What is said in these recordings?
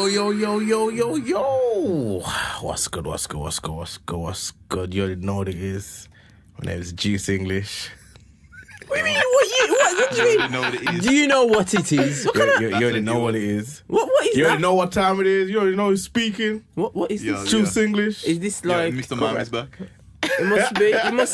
Yo. What's good? You already know what it is. My name is Juice English. What do you mean? What do you mean? Know what it is. Do you know what it is? You already know what it is. What is You that? already know what time it is. You already know who's speaking. What is this? Juice English. Is this like... Mr. Mami's back. It must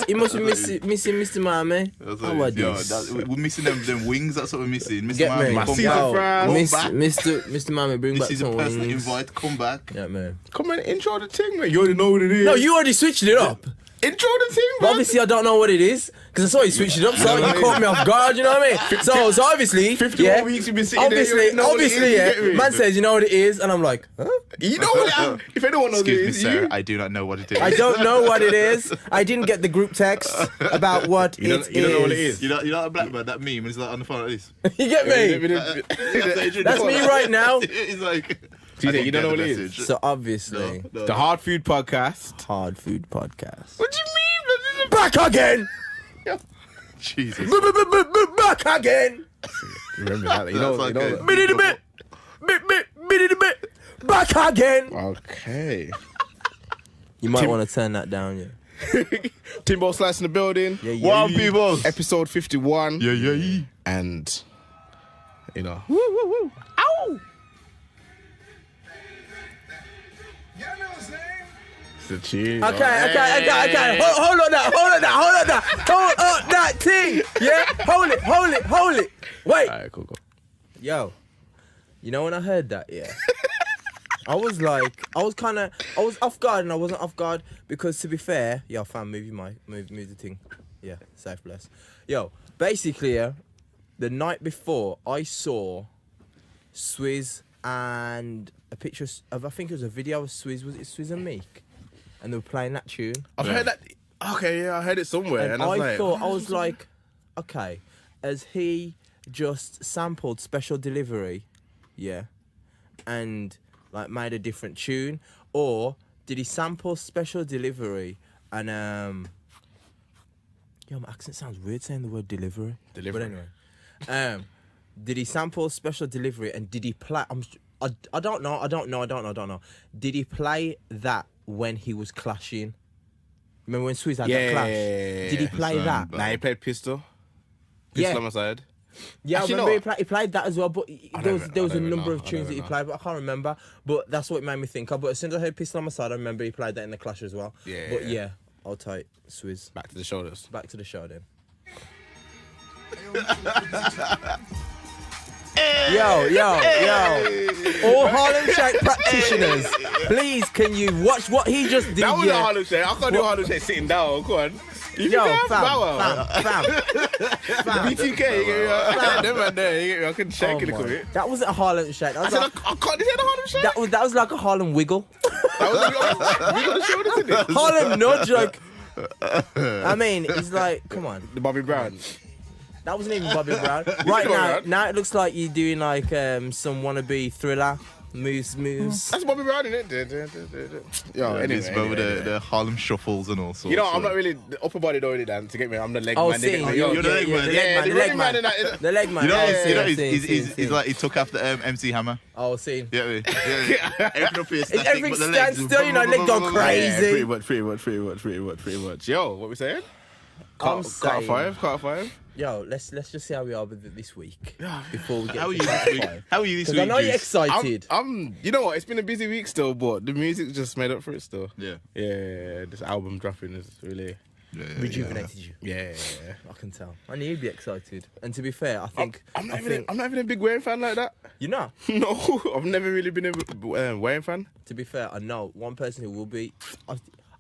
be missing Mr. Mami. How about this? We're missing them wings. That's what we're missing. Mr. Get Mami, me. come Yo, back. Mr. Mami, bring This back is some a personal wings. invite. Come back. Yeah, man. Come on, intro the thing, man. You already know what it is. No, you already switched it up. Intro the thing, But man. obviously, I don't know what it is because I saw you switch it up, so you caught me off guard. You know what I mean? So obviously, 51 weeks you've been sitting obviously, there. You know what it is, you get me? Man says, you know what it is, and I'm like, huh? You know what it is. If anyone knows Excuse what me, it is, sir. you. I do not know what it is. I don't know what it is. I didn't get the group text about what You don't know what it is. You know a black man, that meme, it's like on the phone like this. You get me? That's me right now. It's like... You don't know what it is. So obviously, No. The Hardfood podcast. Hardfood podcast. What do you mean? Back again. Jesus. Back again. Remember that? You know That's that. Bit a bit. Back again. Okay. You might want to turn that down, yeah. Timbo Slice in the building. Yeah. One people. Episode 51. Yeah. And, you know. Ow. It's the tune. Okay. Hold on that thing. Yeah. Hold it. Wait. Alright, cool. Yo, you know when I heard that, yeah, I was off guard, and I wasn't off guard because, to be fair, yo, fam, move the thing, yeah, safe bless. Yo, basically, yeah, the night before I saw Swizz and a picture of, I think it was a video of Swizz, was it Swizz and Meek, and they were playing that tune. I've heard that. Okay, yeah, I heard it somewhere. And I was like, okay, as he just sampled Special Delivery, yeah, and like made a different tune, or did he sample Special Delivery and yo, my accent sounds weird saying the word delivery. But anyway, did he sample Special Delivery and did he play? I don't know. Did he play that when he was clashing? Remember when Swizz had that clash? Did he play that? Nah, he played Pistol Yeah. on my side. Yeah, Actually, I remember he played that as well, but there was a even number know. of tunes that he played, but I can't remember. But that's what it made me think of. But as soon as I heard Pistol on my side, I remember he played that in the Clash as well. Yeah. But yeah, I'll take Swizz. Back to the shoulders. Back to the show then. Yo. All Harlem Shake practitioners, please can you watch what he just did? That was a yeah. Harlem Shake. I can't do Harlem Shake sitting down. Come on. Yo, fam. BTK, them man there. I couldn't shake it a bit. That wasn't a Harlem Shake. That I was, said, I can't. Is that a Harlem Shake? that was like a Harlem wiggle. That was we got the shoulders in it. Harlem nudge, like. I mean, it's like, come on. The Bobby Brown. That wasn't even Bobby Brown. Right now it looks like you're doing like some wannabe Thriller moves. That's Bobby Brown, isn't it? Yo, anyway. The Harlem shuffles and all sorts. You know, I'm not really the upper body don't really dance to get me. I'm the leg Oh, man. see, you're the leg man. The leg man. The leg man. You know, Yeah, he's like he took after MC Hammer. Oh, see. Yeah. Everything up here static, Everything but the legs stands still, you know, leg go crazy. Pretty much. Yo, what we saying? I'm Quarter saying, five. yo, let's just see how we are with it this week before we get How are to you this quarter week? five. How are you this Because I week? know you're Juice? excited. I'm. You know what? It's been a busy week still, but the music just made up for it still. Yeah. Yeah. This album dropping is really. Rejuvenated you. Yeah. I can tell. I knew you'd be excited. And to be fair, I think I'm not even a big Wayne fan like that. you know. No, I've never really been a Wayne fan. To be fair, I know one person who will be.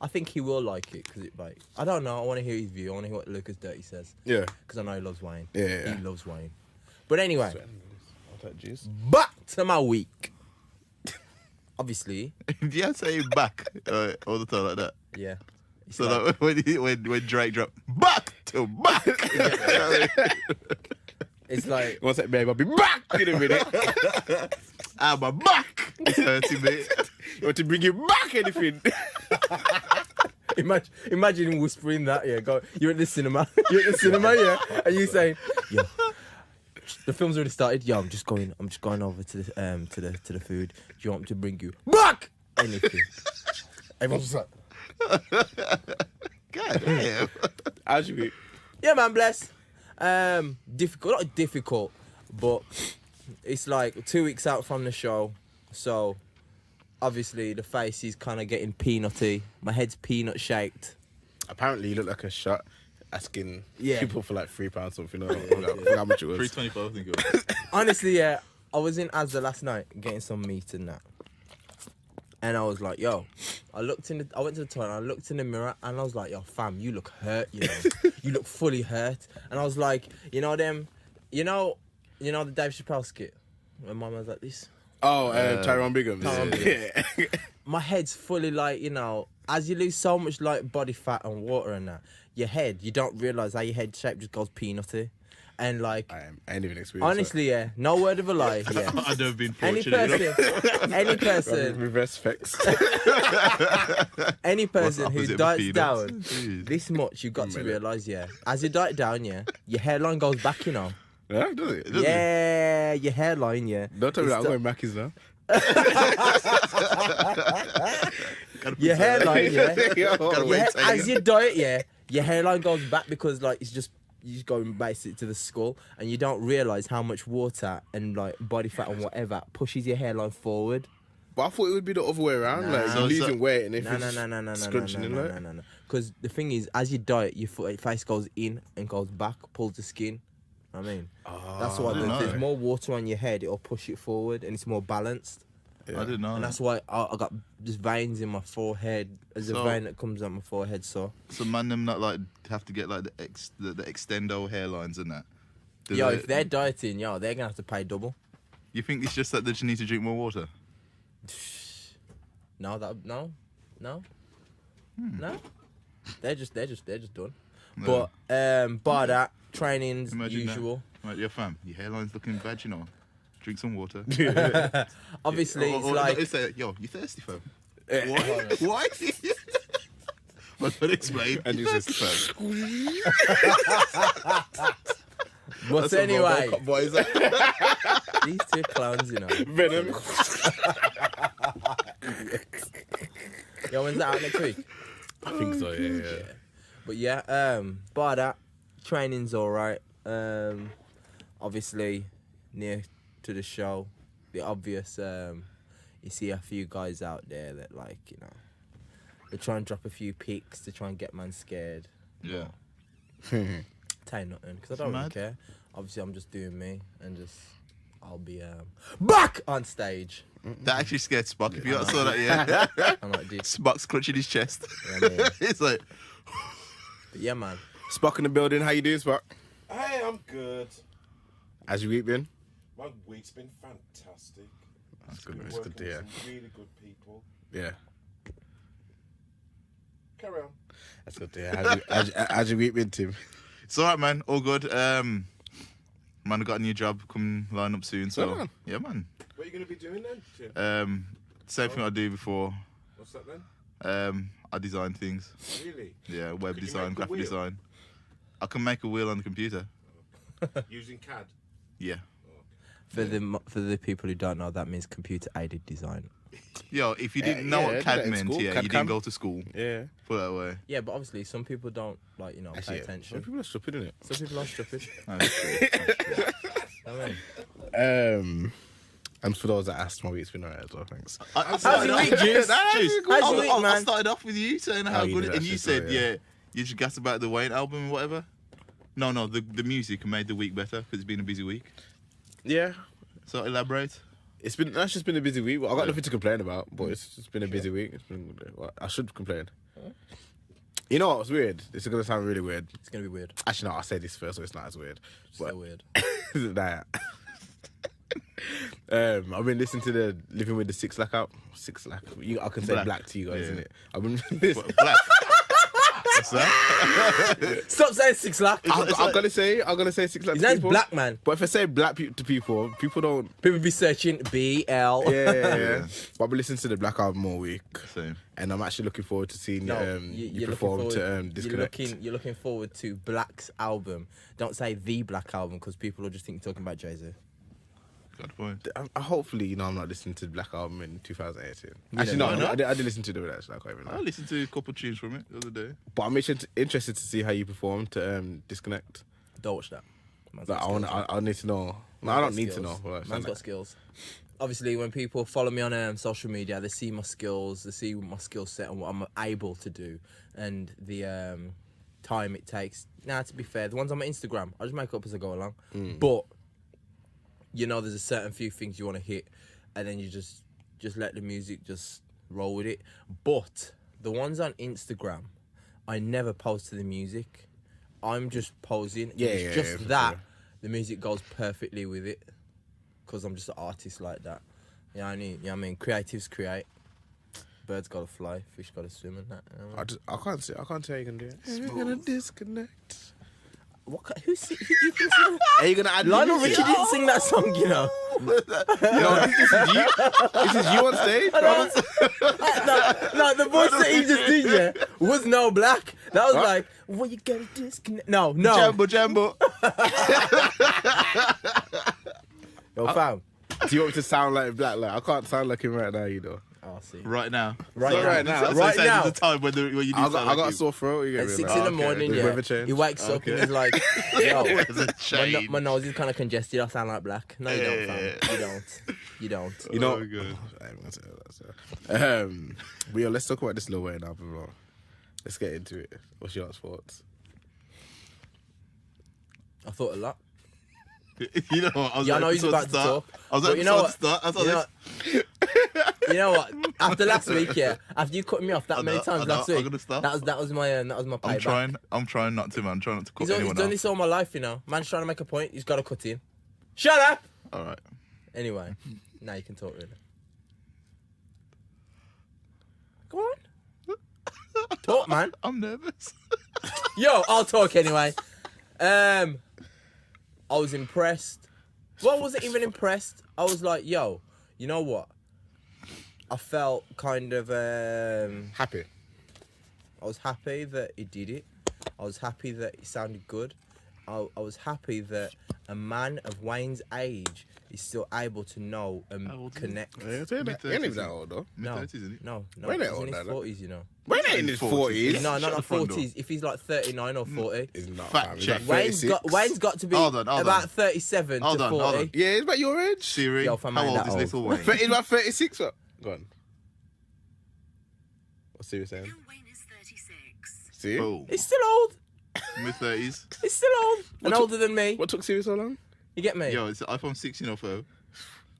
I think he will like it because like I don't know. I want to hear his view. I want to hear what Lucas Dirty says. Yeah. Because I know he loves Wayne. Yeah. He loves Wayne. But anyway, Back to my week. Obviously, Do you say back all the time like that? yeah. So that when Drake dropped back to back. It's like What's that, babe? I'll be back in a minute. I'm back. It's hurting me. You want to bring you back anything? imagine whispering that. Yeah, go. You're at the cinema. Yeah, and you saying, "Yo, The film's already started. Yo, I'm just going over to the food. Do you want me to bring you back? Anything. Everyone's just like, God damn. How'd you eat? yeah, man, bless. Difficult, not difficult, but it's like 2 weeks out from the show, so obviously the face is kind of getting peanutty. My head's peanut shaped. Apparently, you look like a shot asking Yeah. people for like £3 something. I forgot how much it was. 324, I think it was. Honestly, yeah, I was in Asda last night getting some meat and that. And I was like, yo, I went to the toilet, I looked in the mirror, and I was like, yo, fam, you look hurt, you know. You look fully hurt. And I was like, you know the Dave Chappelle skit? When my man's like this. Oh, Tyrone Bigham. Tyrone Yeah. My head's fully like, you know, as you lose so much like body fat and water and that, your head, you don't realise how your head shape just goes peanutty. And like, I ain't even experienced honestly, yeah, no word of a lie, yeah. I've never been Any fortunate. person that. Reverse effects. Any person What's the who opposite of diets peanuts? down Jeez. this much, you've got to Really? realise, yeah. As you diet down, yeah, your hairline goes back, you know. Yeah, does it? Does it? Yeah, your hairline, yeah. Don't tell me It's that. I'm going Mackies now. Your hairline, yeah. Gotta wait till As you diet, yeah, your hairline goes back because like it's just you just going basically to the skull, and you don't realise how much water and like body fat and whatever pushes your hairline forward. But I thought it would be the other way around. Nah. Like, you're losing weight and if No. it's scrunching in like. No. Because the thing is, as you diet, your face goes in and goes back, pulls the skin. I mean, that's why I didn't there's know. more water on your head. It'll push it forward, and it's more balanced. I didn't know. And that's why I got just veins in my forehead. There's a So- vein that comes out my forehead, so. So man, them not like have to get like the extendo hairlines and that. Do Yo, they- if they're dieting, yo, they're gonna have to pay double. You think it's just that they just need to drink more water? No. They're just done. No. But bar that, training's Imagine usual. That. Right, yeah, fam, your hairline's looking bad, you know. Drink some water. Obviously, Or it's like they say, yo, you thirsty, fam? Why? Why? Well, don't explain. And You you thirsty, just- fam? But That's what anyway, Robocop boys are. these two clowns, you know. Venom. Yo, when's that out next week? I think so, yeah. But yeah, bar that, training's alright. Obviously, near to the show, the obvious, you see a few guys out there that like, you know, they try and drop a few pics to try and get man scared. Yeah. Tell you nothing, because I don't really mad. care. Obviously, I'm just doing me, and just, I'll be back on stage. That actually scared Spock. If you saw that, yeah. I'm like, dude, Spock's clutching his chest. yeah, man. It's like, But yeah, man. Spock in the building. How you doing, Spock? Hey, I'm good. How's your week been? My week's been fantastic. That's good. Been That's working good to with hear. some really good people. Yeah. Carry on. That's good to hear. How's your week been, Tim? it's all right, man. All good. Man, I got a new job coming line up soon. So, Well done. yeah, man. What are you going to be doing then, Tim? Same thing I do before. What's that then? I design things. Really? Yeah, web Could you design, make a graphic wheel? design. I can make a wheel on the computer. Using CAD? Yeah. For the people who don't know, that means computer aided design. Yo, if you didn't know yeah, what did CAD that in meant, school, yeah, CAD you cam. didn't go to school. Yeah. Put it that way. Yeah, but obviously some people don't like, you know, pay Actually, some attention. people are stupid, innit? Some people are stupid. Oh, that's true. I mean, And for those that asked, my week's been alright as well, thanks. How's your week, Juice? Juice. How's your week, I man? started off with you saying how you good did it, and you actually, said, so, yeah. yeah, you just gassed about the Wayne album and whatever. No, the music made the week better because it's been a busy week. Yeah. So elaborate. That's just been a busy week. Well, I got nothing to complain about, but it's just been a busy week. It's been, well, I should complain. You know what's weird? This is gonna sound really weird. it's gonna be weird. Actually, no, I'll say this first, so it's not as weird. Still weird. Nah. I've been listening to the Living with the Six Lack out. I can say Black. black to you guys, Yeah. isn't it? I've been listening. Black. What's that? Stop saying 6 lakh. I'm gonna say 6 lakhs. His name's people. Black Man. But if I say black to people, people don't. People be searching BL. Yeah. But I've been listening to the Black album all week, Same. and I'm actually looking forward to seeing you you're perform looking forward, to Disconnect. You're looking forward to Black's album. Don't say the Black album because people will just think you're talking about Jay-Z. Good point. Hopefully, I'm not listening to the Black album in 2018. You Actually, don't no, know. I did listen to it. Actually, I can't even I know. listened to a couple tunes from it the other day. But I'm interested to see how you perform to Disconnect. Don't watch that. Man's Like, got skills. I need to know. No, Man's I got don't need to skills. know. Man's got skills. Obviously, when people follow me on social media, they see my skills, they see my skill set and what I'm able to do, and the time it takes. Now, to be fair, the ones on my Instagram, I just make up as I go along. But you know, there's a certain few things you want to hit, and then you just let the music just roll with it. But the ones on Instagram, I never post to the music. I'm just posing. Yeah, It's yeah, just yeah, for that sure. the music goes perfectly with it, because I'm just an artist like that. You know what I mean? Creatives create. Birds gotta fly, fish gotta swim, and that. You know what I mean? I can't say how you can do it. We're gonna disconnect. Who do you think sing that? Are you gonna add Lionel music? Richie didn't sing that song, you know. No, this is you. This is you on stage. No, the voice that he just did, yeah, was no Black. That was like, well, you gotta disconnect. No. Jambo. Yo, fam. Do you want me to sound like Black? Like I can't sound like him right now, you know. I'll see. Right now. Right So- now. Right now. so Right say now. There's a time when you need I to got, sound I got a like sore throat. You get At me? 6 Like, in the okay. morning, The yeah, weather change. he wakes up Okay. and he's like, yo, There's a my change. nose is kind of congested. I sound like Black. No, you don't, fam. Yeah. You don't. You know. Oh, God. I'm gonna say that, so. But yo, let's talk about this Lil Wayne album, bro. Let's get into it. What's your thoughts? I thought a lot. You know what? I was Yeah, I know like, he's so about to start. talk. I was But like, you know so what? start. I thought You know, this. you know what? After last week, yeah, after you cut me off that I many know, times I know, last I'm week, gonna stop. that was my payback. I'm trying not to, man. I'm trying not to cut He's anyone done off. this all my life, you know. Man's trying to make a point. He's got to cut in. Shut up. All right. Anyway, now you can talk really. Go on. Talk, man. I'm nervous. Yo, I'll talk anyway. I was impressed. Well, I wasn't even impressed. I was like, yo, you know what? I felt kind of Happy. I was happy that he did it. I was happy that he sounded good. I was happy that a man of Wayne's age is still able to know How and old is he? connect. Yeah, he ain't even that old though. Mid-30s, isn't it? No, Wayne ain't he's in old his like that. 40s, you know. Wayne ain't in his 40s. 40s. No, Shut not the front 40s. If he's like 39 or 40. He's not. Fact fam. He's check. like Wayne's 36. got to be Hold on. about 37 Hold to on, 40. hold on. Yeah, he's about your age. Siri, Yo, fam, how I ain't old that is old. Little Wayne? He's about 36. What? Go on. What's Siri saying? Lil Wayne is 36. See? Oh, He's still old. mid-30s. He's still old. And took- older than me. What took Siri so long? You get me? Yo, it's the iPhone 16 or 4.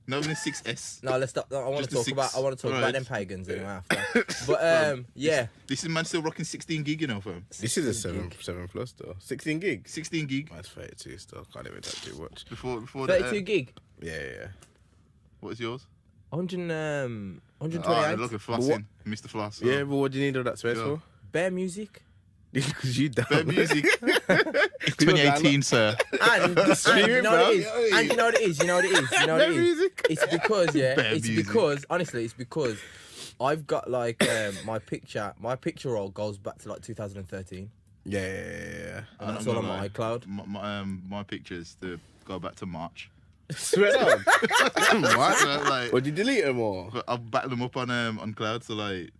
Not even a 6S. No, let's stop. I want Just to the talk six. about. I want to talk about Right. them pagans anyway after. But yeah. This is man still rocking 16 gig, you know, fam. This is a 7 plus though. 16 gig. 16 gig. That's 32 still. Can't even touch too much. Before 32 the, gig. Yeah. What is yours? 128. Oh, look at flossing. Mr. Floss. Yeah, but what do you need all that space Yeah. for? Bare music. Because you down. Better music. 2018, sir. And you streaming, know what it is. bro. And you know what it is. You know what it is. You know what Bare it is. music. It's because Bare it's music. because honestly, it's because I've got like my picture roll goes back to like 2013. Yeah. And that's all on my iCloud. My pictures to go back to March. Swear down. What? So, like, Would you delete them all? I've backed them up on cloud, so like,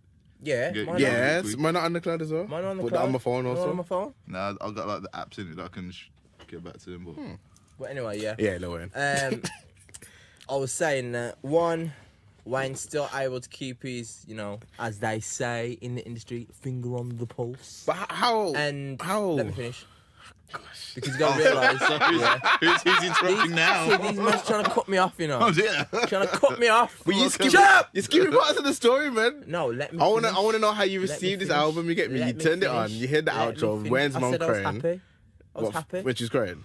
Yeah. Yeah, mine yeah. Yes. Mine not on the cloud as well. Mine on the But cloud. on my phone Mine also. on my phone. nah, I've got like the apps in it that I can get back to them. But But anyway, yeah. Yeah, Lil Wayne. I was saying that one, Wayne's still able to keep his, you know, as they say in the industry, finger on the pulse. But how? And how? let me finish. Because you got to realise, yeah. who's interrupting now? These men's trying to cut me off, you know. Oh dear. Trying to cut me off. But you Okay. skip Shut up! You're skipping parts of the story, man. No, let me. I wanna finish. know how you Let me received this finish. album. You get me. Let You me turned it on. finish. You heard the Let me outro. finish. Where's I mom said I was crying? happy. I was happy. When she's crying.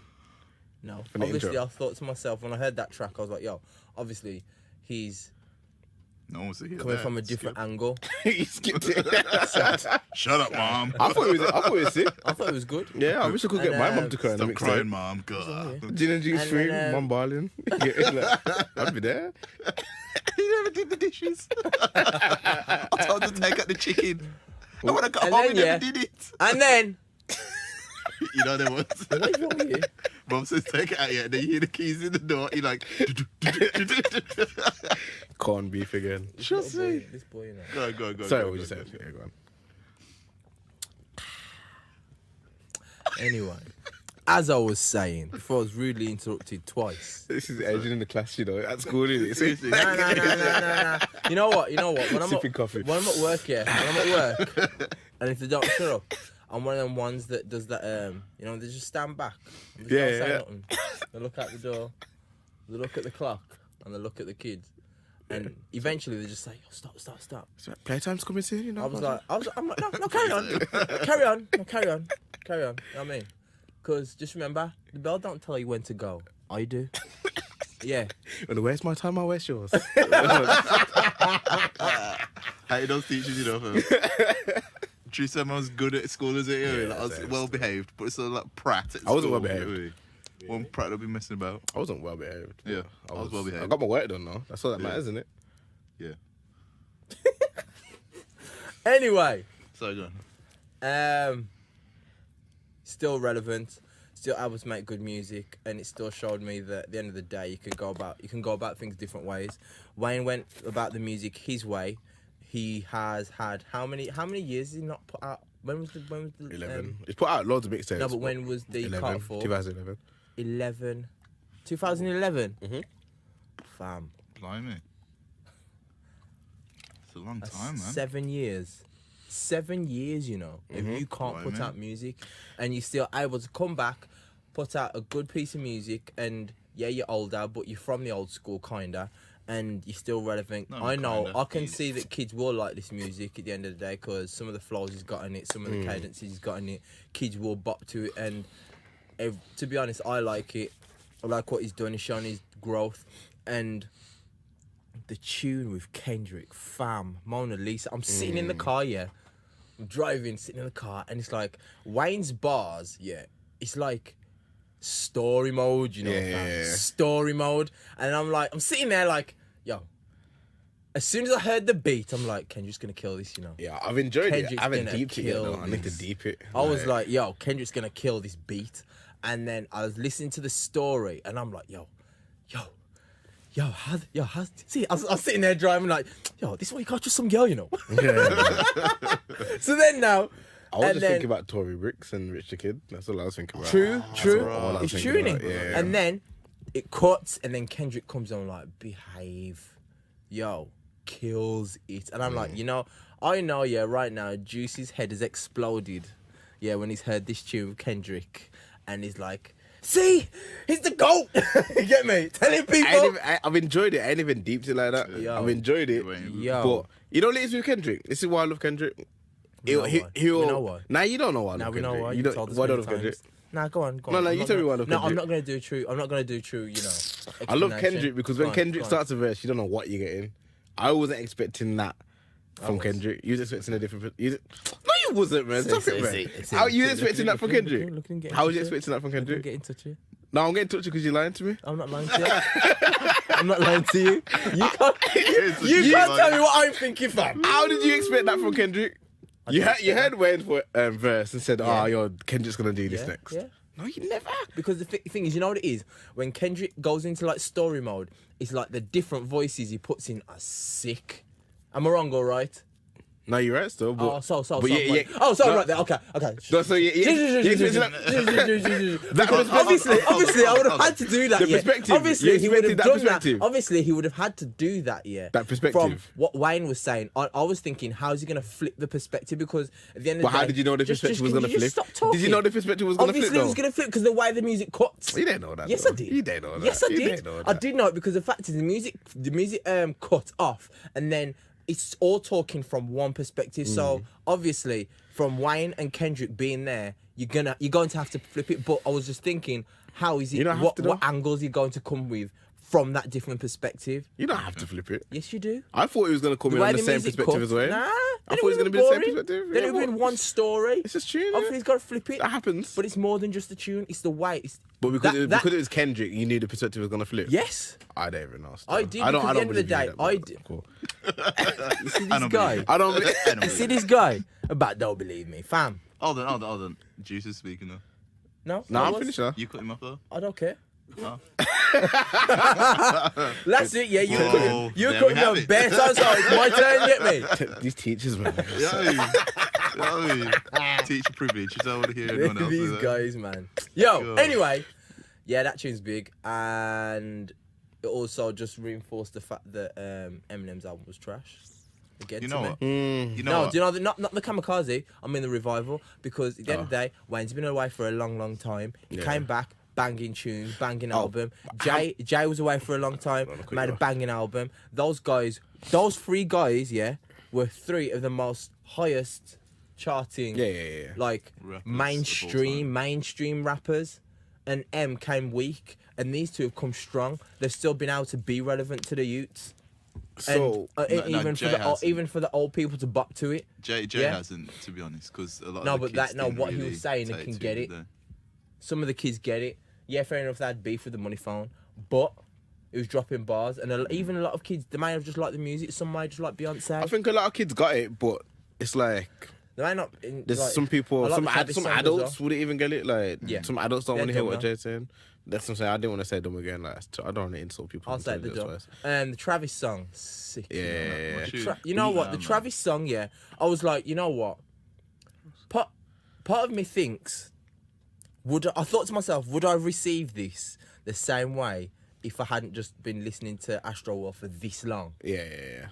No, For the obviously intro. I thought to myself when I heard that track, I was like, yo, obviously he's No one wants to hear coming that. from a different angle. You skipped it. Shut up, mom. I thought it was sick. I thought it was good. Yeah, I wish I could get And, my mum to cry on the Stop mixtape. crying, mom. God. Gin and juice And free, then, mum balling. Yeah, like, I'd be there. He never did the dishes. I told him to take out the chicken. And when I got And home, then, he yeah. never did it. And then, You know there was. what is wrong with you? Mom says take it out, yeah. And then you hear the keys in the door. He like. Corned beef again. Just Little boy, say. this boy, you know. Go. Sorry, go, what go, you go. said? Yeah, go on. Anyway, as I was saying, before I was rudely interrupted twice. This is Adrian in the class, you know, at school, isn't it? Seriously. Nah. You know what? When Sipping coffee. When I'm at work, yeah. When I'm at work, and if they don't shut up, I'm one of them ones that does that. They just stand back. They don't say nothing. They look out the door. They look at the clock, and they look at the kids. And eventually they just say, oh, stop. So, playtime's coming soon, you know. I'm like, no, carry on. Carry on. You know what I mean? Because just remember, the bell don't tell you when to go. I do. Yeah. When I waste my time, I waste yours. How you those teachers, you know. True, someone's good at school as it is. Yeah, Like, I was that's well behaved, but it's sort of like prat at I wasn't school, well behaved. really. One prat will be messing about. I wasn't well behaved. Yeah, I was well behaved. I got my work done, though. That's all that Yeah. matters, isn't it? Yeah. Anyway, So go on. still relevant, still able to make good music, and it still showed me that at the end of the day, you can go about things different ways. Wayne went about the music his way. He has had how many years has he not put out? When was the 11. He's put out loads of mixtapes. No, but when was the 11, cut for? 2011. 2011. Mhm. Fam, Blimey. It's a long that's time, man. 7 years. 7 years, you know. If you can't put Blimey. out music and you're still able to come back, put out a good piece of music, and yeah, you're older, but you're from the old school, kinda, and you're still relevant. No, I know, kinda. I can He's- see that kids will like this music at the end of the day because some of the flows he's got in it, some of the cadences he's got in it, kids will bop to it, and to be honest, I like it. I like what he's done. He's shown his growth, and the tune with Kendrick, fam, Mona Lisa. I'm sitting in the car, yeah. I'm driving, sitting in the car, and it's like Wayne's bars, yeah. It's like story mode, you know, fam. Yeah. Story mode, and I'm sitting there like, yo. As soon as I heard the beat, I'm like, Kendrick's gonna kill this, you know. Yeah, I've enjoyed Kendrick's it. I haven't gonna deeped it yet, kill though. I need to this. deep it. I was like, yo, Kendrick's gonna kill this beat. And then I was listening to the story, and I'm like, see, I was sitting there driving like, yo, this is why you can't trust some girl, you know. yeah. So then now, I was and just then, thinking about Tory Bricks and Rich the Kid. That's all I was thinking about. true, all I was it's thinking true, about, innit? yeah. And then it cuts, and then Kendrick comes on like, behave, yo, kills it, and I'm like, you know, I know, yeah, right now, Juicy's head has exploded, yeah, when he's heard this tune with Kendrick, and he's like, see, he's the GOAT. You get me? Telling people. I've enjoyed it. I ain't even deeped it like that. Yo. I've enjoyed it. Yo. But you don't listen to Kendrick. This is why I love Kendrick. We know why. We know why. Nah, you don't know why I Now love we know Kendrick. why. You You don't. told us Why many don't love Kendrick? times. Nah, go on. No, you I'm tell me not why I love gonna- No, I'm Kendrick. not gonna do true. I'm not gonna do true. You know. I love explanation. Kendrick because Go when on, Kendrick go on. starts a verse, you don't know what you're getting. I wasn't expecting that from was. Kendrick. You was expecting a different. No, you wasn't, man. Stop it, man. It's How in. you Look, expecting that from look, Kendrick? look, get How was into you it. expecting that from Kendrick? Get in touch with you. No, I'm getting touchy because you're lying to me. I'm not lying to you. I'm not lying to you. You can't. You You can't like- tell me what I'm thinking, fam. How did you expect that from Kendrick? You didn't you expect heard Wayne's verse and said, Yeah. "Oh, yo, Kendrick's gonna do this Yeah, next." yeah. No, you never. Because the thing is, you know what it is? When Kendrick goes into like story mode, it's like the different voices he puts in are sick. Am I wrong or right? No, you're right still. But, but Right there. Okay. No, so you expecting that? Obviously, I would have had to do that. The yeah. perspective. Obviously, You he would have expected that done that. perspective. Obviously, he would have had to do that. Yeah. That perspective. From what Wayne was saying, I was thinking, how's he gonna flip the perspective? Because at the end of But the day, how did you know the perspective was gonna can you flip? just stop talking? Did you know the perspective was gonna flip? Obviously, it was though? gonna flip because the way the music cuts. You didn't know that. Yes, though. I did. You didn't know that. Yes, I You did. didn't know I that. did know it because the fact is the music cut off, and then it's all talking from one perspective. So obviously, from Wayne and Kendrick being there, you're going to have to flip it. But I was just thinking, how is it? You don't have What to, though. angles are you going to come with from that different perspective. You don't have to flip it. Yes, you do. I thought he was gonna come in way on the same music perspective as well. Nah, I thought he was gonna be the same perspective. Then Yeah, it would have been what? one story. It's just tune. Obviously, he's got to flip it. That happens. But it's more than just the tune. It's the way. It's But because that- it was Kendrick, you knew the perspective was gonna flip. yes. I don't even know. Still. I did, because at the end of the believe day, you that, I but did. Cool. You see I this don't guy? believe I don't. Believe, I don't You see believe this guy? But don't believe me, fam. Hold on. Juice is speaking though. No. no, I I'm was- finished now. You cut him off though? I don't care. Oh. That's it. Yeah, you Whoa, cut him. You there cut we him have on it. bare times. So it's my turn. Get me. These teachers, man. Yo. Teacher privilege. You don't want to hear anyone else. These do that. guys, man. Yo. God. Anyway, yeah, that tune's big, and it also just reinforced the fact that Eminem's album was trash. Again, You to know me. what? Mm. You know No, what? do you know not the kamikaze? I mean the revival, because at the end of the day, Wayne's been away for a long time. He came back, banging tunes, banging album. Jay was away for a long time, made a banging album. Those guys, those three guys, were three of the most highest charting, Yeah. like Rappers of all mainstream rappers. And M came weak, and these two have come strong. They've still been able to be relevant to the youths. So And No, even Jay for the hasn't. even for the old people to bop to it. Jay Yeah. hasn't, to be honest, because a lot No, of the but kids that- no, didn't what he really was saying, they take can to get it. did Some of the kids get it. Yeah, fair enough, they had beef with the money phone, but it was dropping bars, and even a lot of kids, they may have just liked the music. Some might just like Beyonce. I think a lot of kids got it, but it's like they might not. there's like, some people, I like some the Travis song as adults well. wouldn't even get it. Like Yeah. some adults don't Yeah, want to hear dumb what now. Jay's saying. That's what I'm saying. I didn't want to say them again. Like I don't want to insult people. I'll say the dumb. The Travis song, sick. Yeah, yeah, yeah. Shoot. You know what? The man. Travis song, I was like, you know what? Part of me thinks, I thought to myself, would I receive this the same way if I hadn't just been listening to Astro World for this long? Yeah.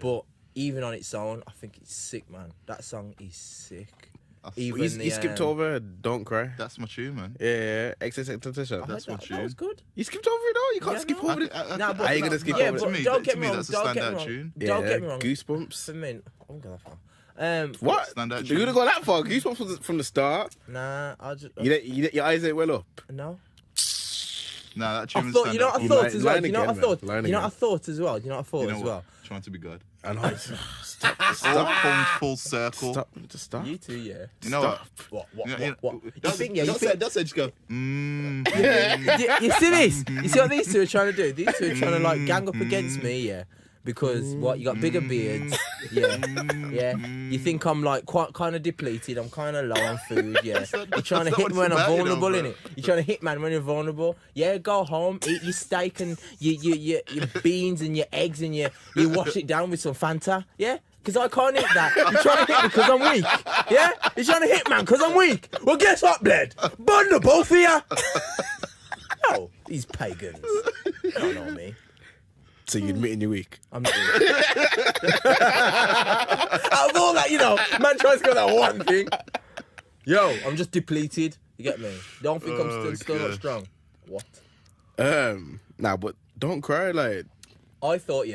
But even on its own, I think it's sick, man. That song is sick. Even You skipped over "Don't Cry." That's my tune, man. Yeah, XXXTentacion. That's that, what that was you- good. You skipped over it though. You can't Yeah, skip no. over it. Nah, but Are you gonna skip yeah, over but it? To me, don't get to me me, wrong. that's a Don't get me standout wrong. tune. Don't get me wrong. Goosebumps. For me, I won't go that far. What? Standout You're gonna tune. go that far? Goosebumps from the start. Nah, I just Your eyes ain't well up. no. Nah, that I tune was thought, you know what I standout. thought Line as well. again, You know what I man. thought. Line You know what I again. thought as well. You know what I thought You know as what? well. Trying to be God. I know. Stop. All Stop. comes full circle. Stop. Just stop. You too, yeah. You know what? What? Don't think, say, you think, don't say, just go. you see this? You see what these two are trying to do? These two are trying to like gang up against me, because what, you got bigger beards, yeah. You think I'm like quite kind of depleted. I'm kind of low on food, yeah. You're trying to that's hit not me when what I'm it's about, vulnerable, you know, innit? You're trying to hit man when you're vulnerable. Yeah, go home, eat your steak and your beans and your eggs, and you wash it down with some Fanta, yeah. Because I can't eat that. You're trying to hit me because I'm weak. Yeah? You're trying to hit man because I'm weak. Well, guess what, Bled? Bundle both of you. Oh, these pagans. They don't know me. So you admitting you're weak? I'm not weak. Out of all that, man tries to go that one thing. Yo, I'm just depleted. You get me? Don't think I'm still not God. strong. What? Nah, but don't cry. Like, I thought,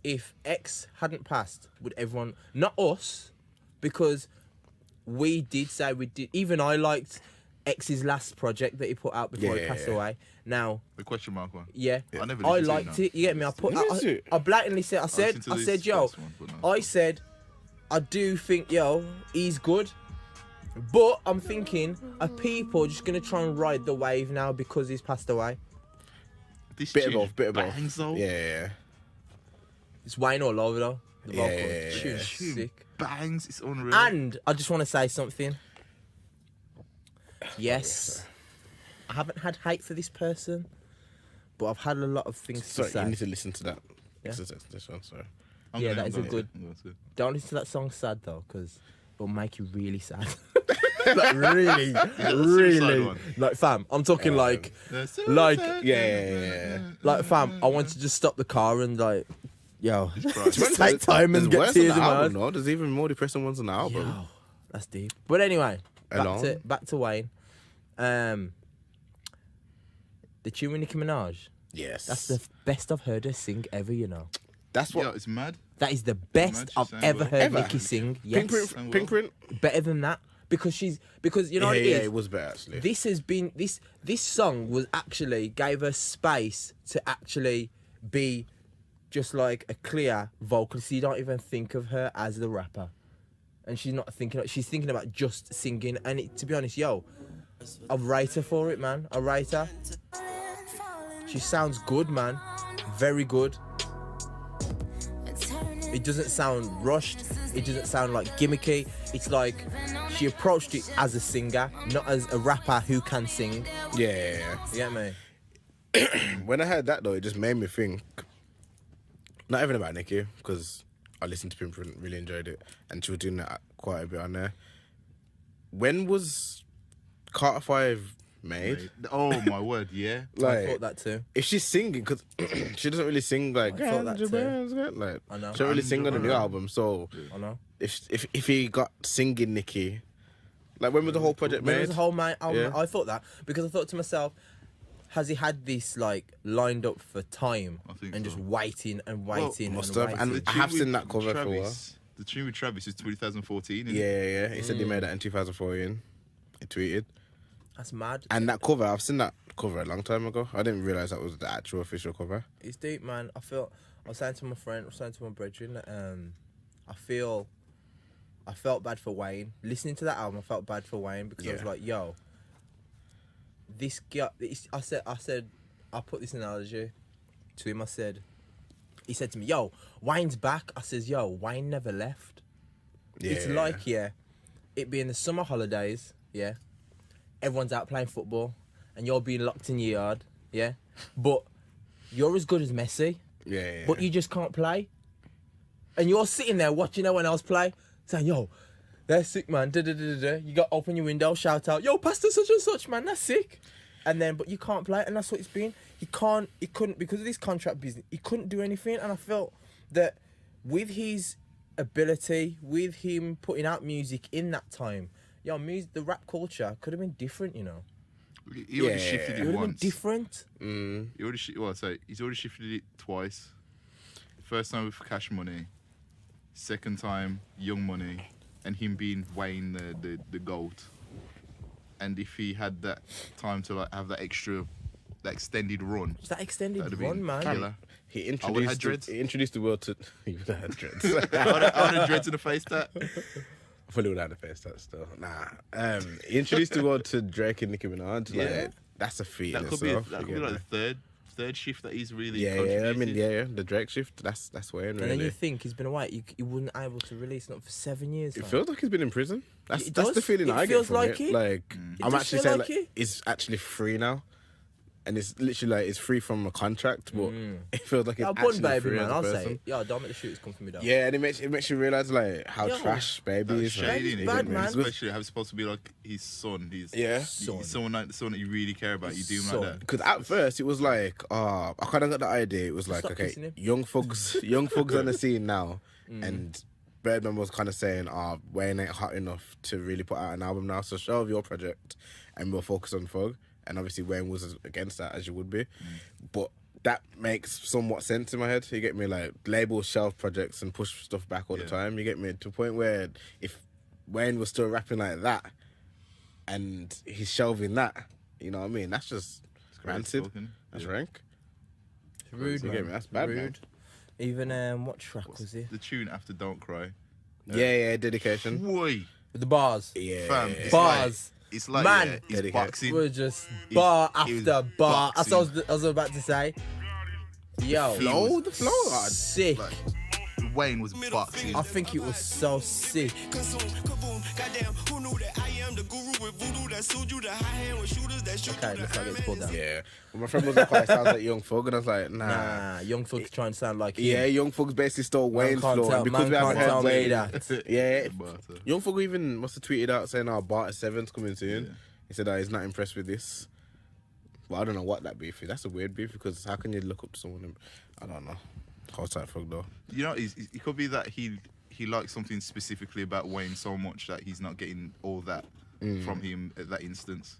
if X hadn't passed, would everyone, not us, because we did say we did, even I liked X's last project that he put out before he Yeah, passed yeah. away. Now, The question mark one. yeah, I never I listened to it, liked no. it. You get me? Listen to it. I blatantly said, I listened to said, this yo, first one, but no. I said, I do think, he's good. But I'm thinking, are people just going to try and ride the wave now because he's passed away? This bit of tune both, bit of both. bangs though. Yeah. It's Wayne all over though. The vocal. Yeah. Tune's Tune sick. bangs. It's unreal. And I just want to say something. Yes, I haven't had hate for this person, but I've had a lot of things Sorry, to say. you need to listen to that. Yeah. This one, sorry. I'm yeah, going, that I'm is a going, good- I'm going to. Don't listen to that song sad though, because it'll make you really sad. Like really, really. one. Like fam, I'm talking like, Yeah. like fam, I want to just stop the car and like, yo, Right. just take time and There's get worse on tears the in my album, eyes. no? There's even more depressing ones on the album. Yo, that's deep. But anyway, Alone? back to Wayne. The tune with Nicki Minaj. Yes. That's the best I've heard her sing ever. That's what. Yo, it's mad. That is the best Imagine I've saying ever what? heard Ever? Nicki sing. Yes. Pink print. And Pink what? print. Better than that. because you know what it is. Yeah, it was better actually. This song was actually gave her space to actually be just like a clear vocal, so you don't even think of her as the rapper, and she's not thinking. She's thinking about just singing. And to be honest, I rate her for it, man. I rate her. She sounds good, man. Very good. It doesn't sound rushed. It doesn't sound like gimmicky. It's like she approached it as a singer, not as a rapper who can sing. Yeah. You get me? When I heard that though, it just made me think. Not even about Nicki, because I listened to Pimp and really enjoyed it, and she was doing that quite a bit on there. When was Carter 5 made? Oh my word, yeah. I thought that too. If she's singing, because she doesn't really sing like, I thought that too. like I know. she don't really sing on the new album. So I know. if he got singing Nicki, like when was the whole project When made? it was a whole man, Yeah. I thought that because I thought to myself, has he had this like lined up for time I think and so. just waiting and waiting must and have, waiting? and I have seen that cover for a while. The tune with Travis is 2014. Isn't Yeah, it? He said he made that in 2014. He tweeted. That's mad. And that cover, I've seen that cover a long time ago. I didn't realise that was the actual official cover. It's deep, man. I was saying to my friend, I was saying to my brethren, I felt bad for Wayne. Listening to that album, I felt bad for Wayne because I was Yeah. like, yo, this guy, I put this analogy to him. He said to me, yo, Wayne's back. I says, yo, Wayne never left. Yeah. It's like, it being the summer holidays, everyone's out playing football and you're being locked in your yard, but you're as good as Messi, Yeah. but you just can't play. And you're sitting there watching everyone else play, saying, yo, they're sick, man. You got to open your window, shout out, yo, Pastor such and such, man, that's sick. And then, but you can't play, and that's what it's been. He couldn't, because of this contract business, he couldn't do anything. And I felt that with his ability, with him putting out music in that time, the rap culture could have been different, you know. He already shifted It it would have been once. different. He already he's already shifted it twice. First time with Cash Money, second time Young Money, and him being Wayne the GOAT. And if he had that time to like have that extended run, It's that extended that'd have run, been man. killer. He I would've had dreads. introduced the world to. He would have had dreads. I would have dreads in the face that. I probably would have had a face that still. Nah. He introduced the world to Drake and Nicki Minaj. Yeah. Like, that's a feat. That in could be itself, that you could be get like me? the third shift that he's really Yeah, I contributed. mean, yeah, the Drake shift. That's Wayne. And Really. then you think he's been away. You wouldn't able to release not for 7 years. It fam. feels like he's been in prison. That's It that's the does. feeling It I get feels from like it. it. Like It I'm does actually feel saying like like it. it's actually free now, and it's literally like it's free from a contract, but it feels like it's Yo, actually Bun Baby, free man, as a I'll person. say. Yo, don't make the shooters come for me, though. Yeah, and it makes you realize like how Yo, trash Baby That's is. shady, Baby's innit? bad, It's man. Especially how it's supposed to be like his son. Yeah. Someone that you really care about. You do him Son. like that. Because at first it was like, I kind of got the idea. It was like, Stop okay, kissing him. young thugs on the scene now, and Birdman was kind of saying, Wayne ain't hot enough to really put out an album now, so show off your project, and we'll focus on Thug. And obviously Wayne was against that, as you would be, but that makes somewhat sense in my head. You get me? Like label shelf projects and push stuff back all the time. You get me? To a point where if Wayne was still rapping like that, and he's shelving that, you know what I mean? That's just rancid. spoken. That's Yeah. rank. It's rude, You man. get me? That's bad, man. Rude. Even, what track was it? The tune after Don't Cry. Yeah, dedication. Boy, With the bars. Yeah. fam. It's Bars. It's like Man. yeah, it's Dedicated. boxing. We're just bar it was after bar. That's what boxing. I was about to say. Yo, Flow, the flow. sick. Like, Wayne was boxing. I think it was so sick. Okay, let's not get pulled down. Yeah. Well, my friend was like, oh, it sounds like Young Thug, and I was like, nah. Nah, Young Thug's trying to sound like him. Yeah, Young Thug's basically stole Wayne's can't flow, tell- and because man we haven't can't tell heard me Wayne. that. Yeah. But, Young Thug even must have tweeted out saying, Barter 7's coming soon. Yeah. He said, he's not impressed with this. Well, I don't know what that beef is. That's a weird beef, because how can you look up to someone and, I don't know. Hold tight, Thug, though. you know, it could be that he likes something specifically about Wayne so much that he's not getting all that from him at that instance.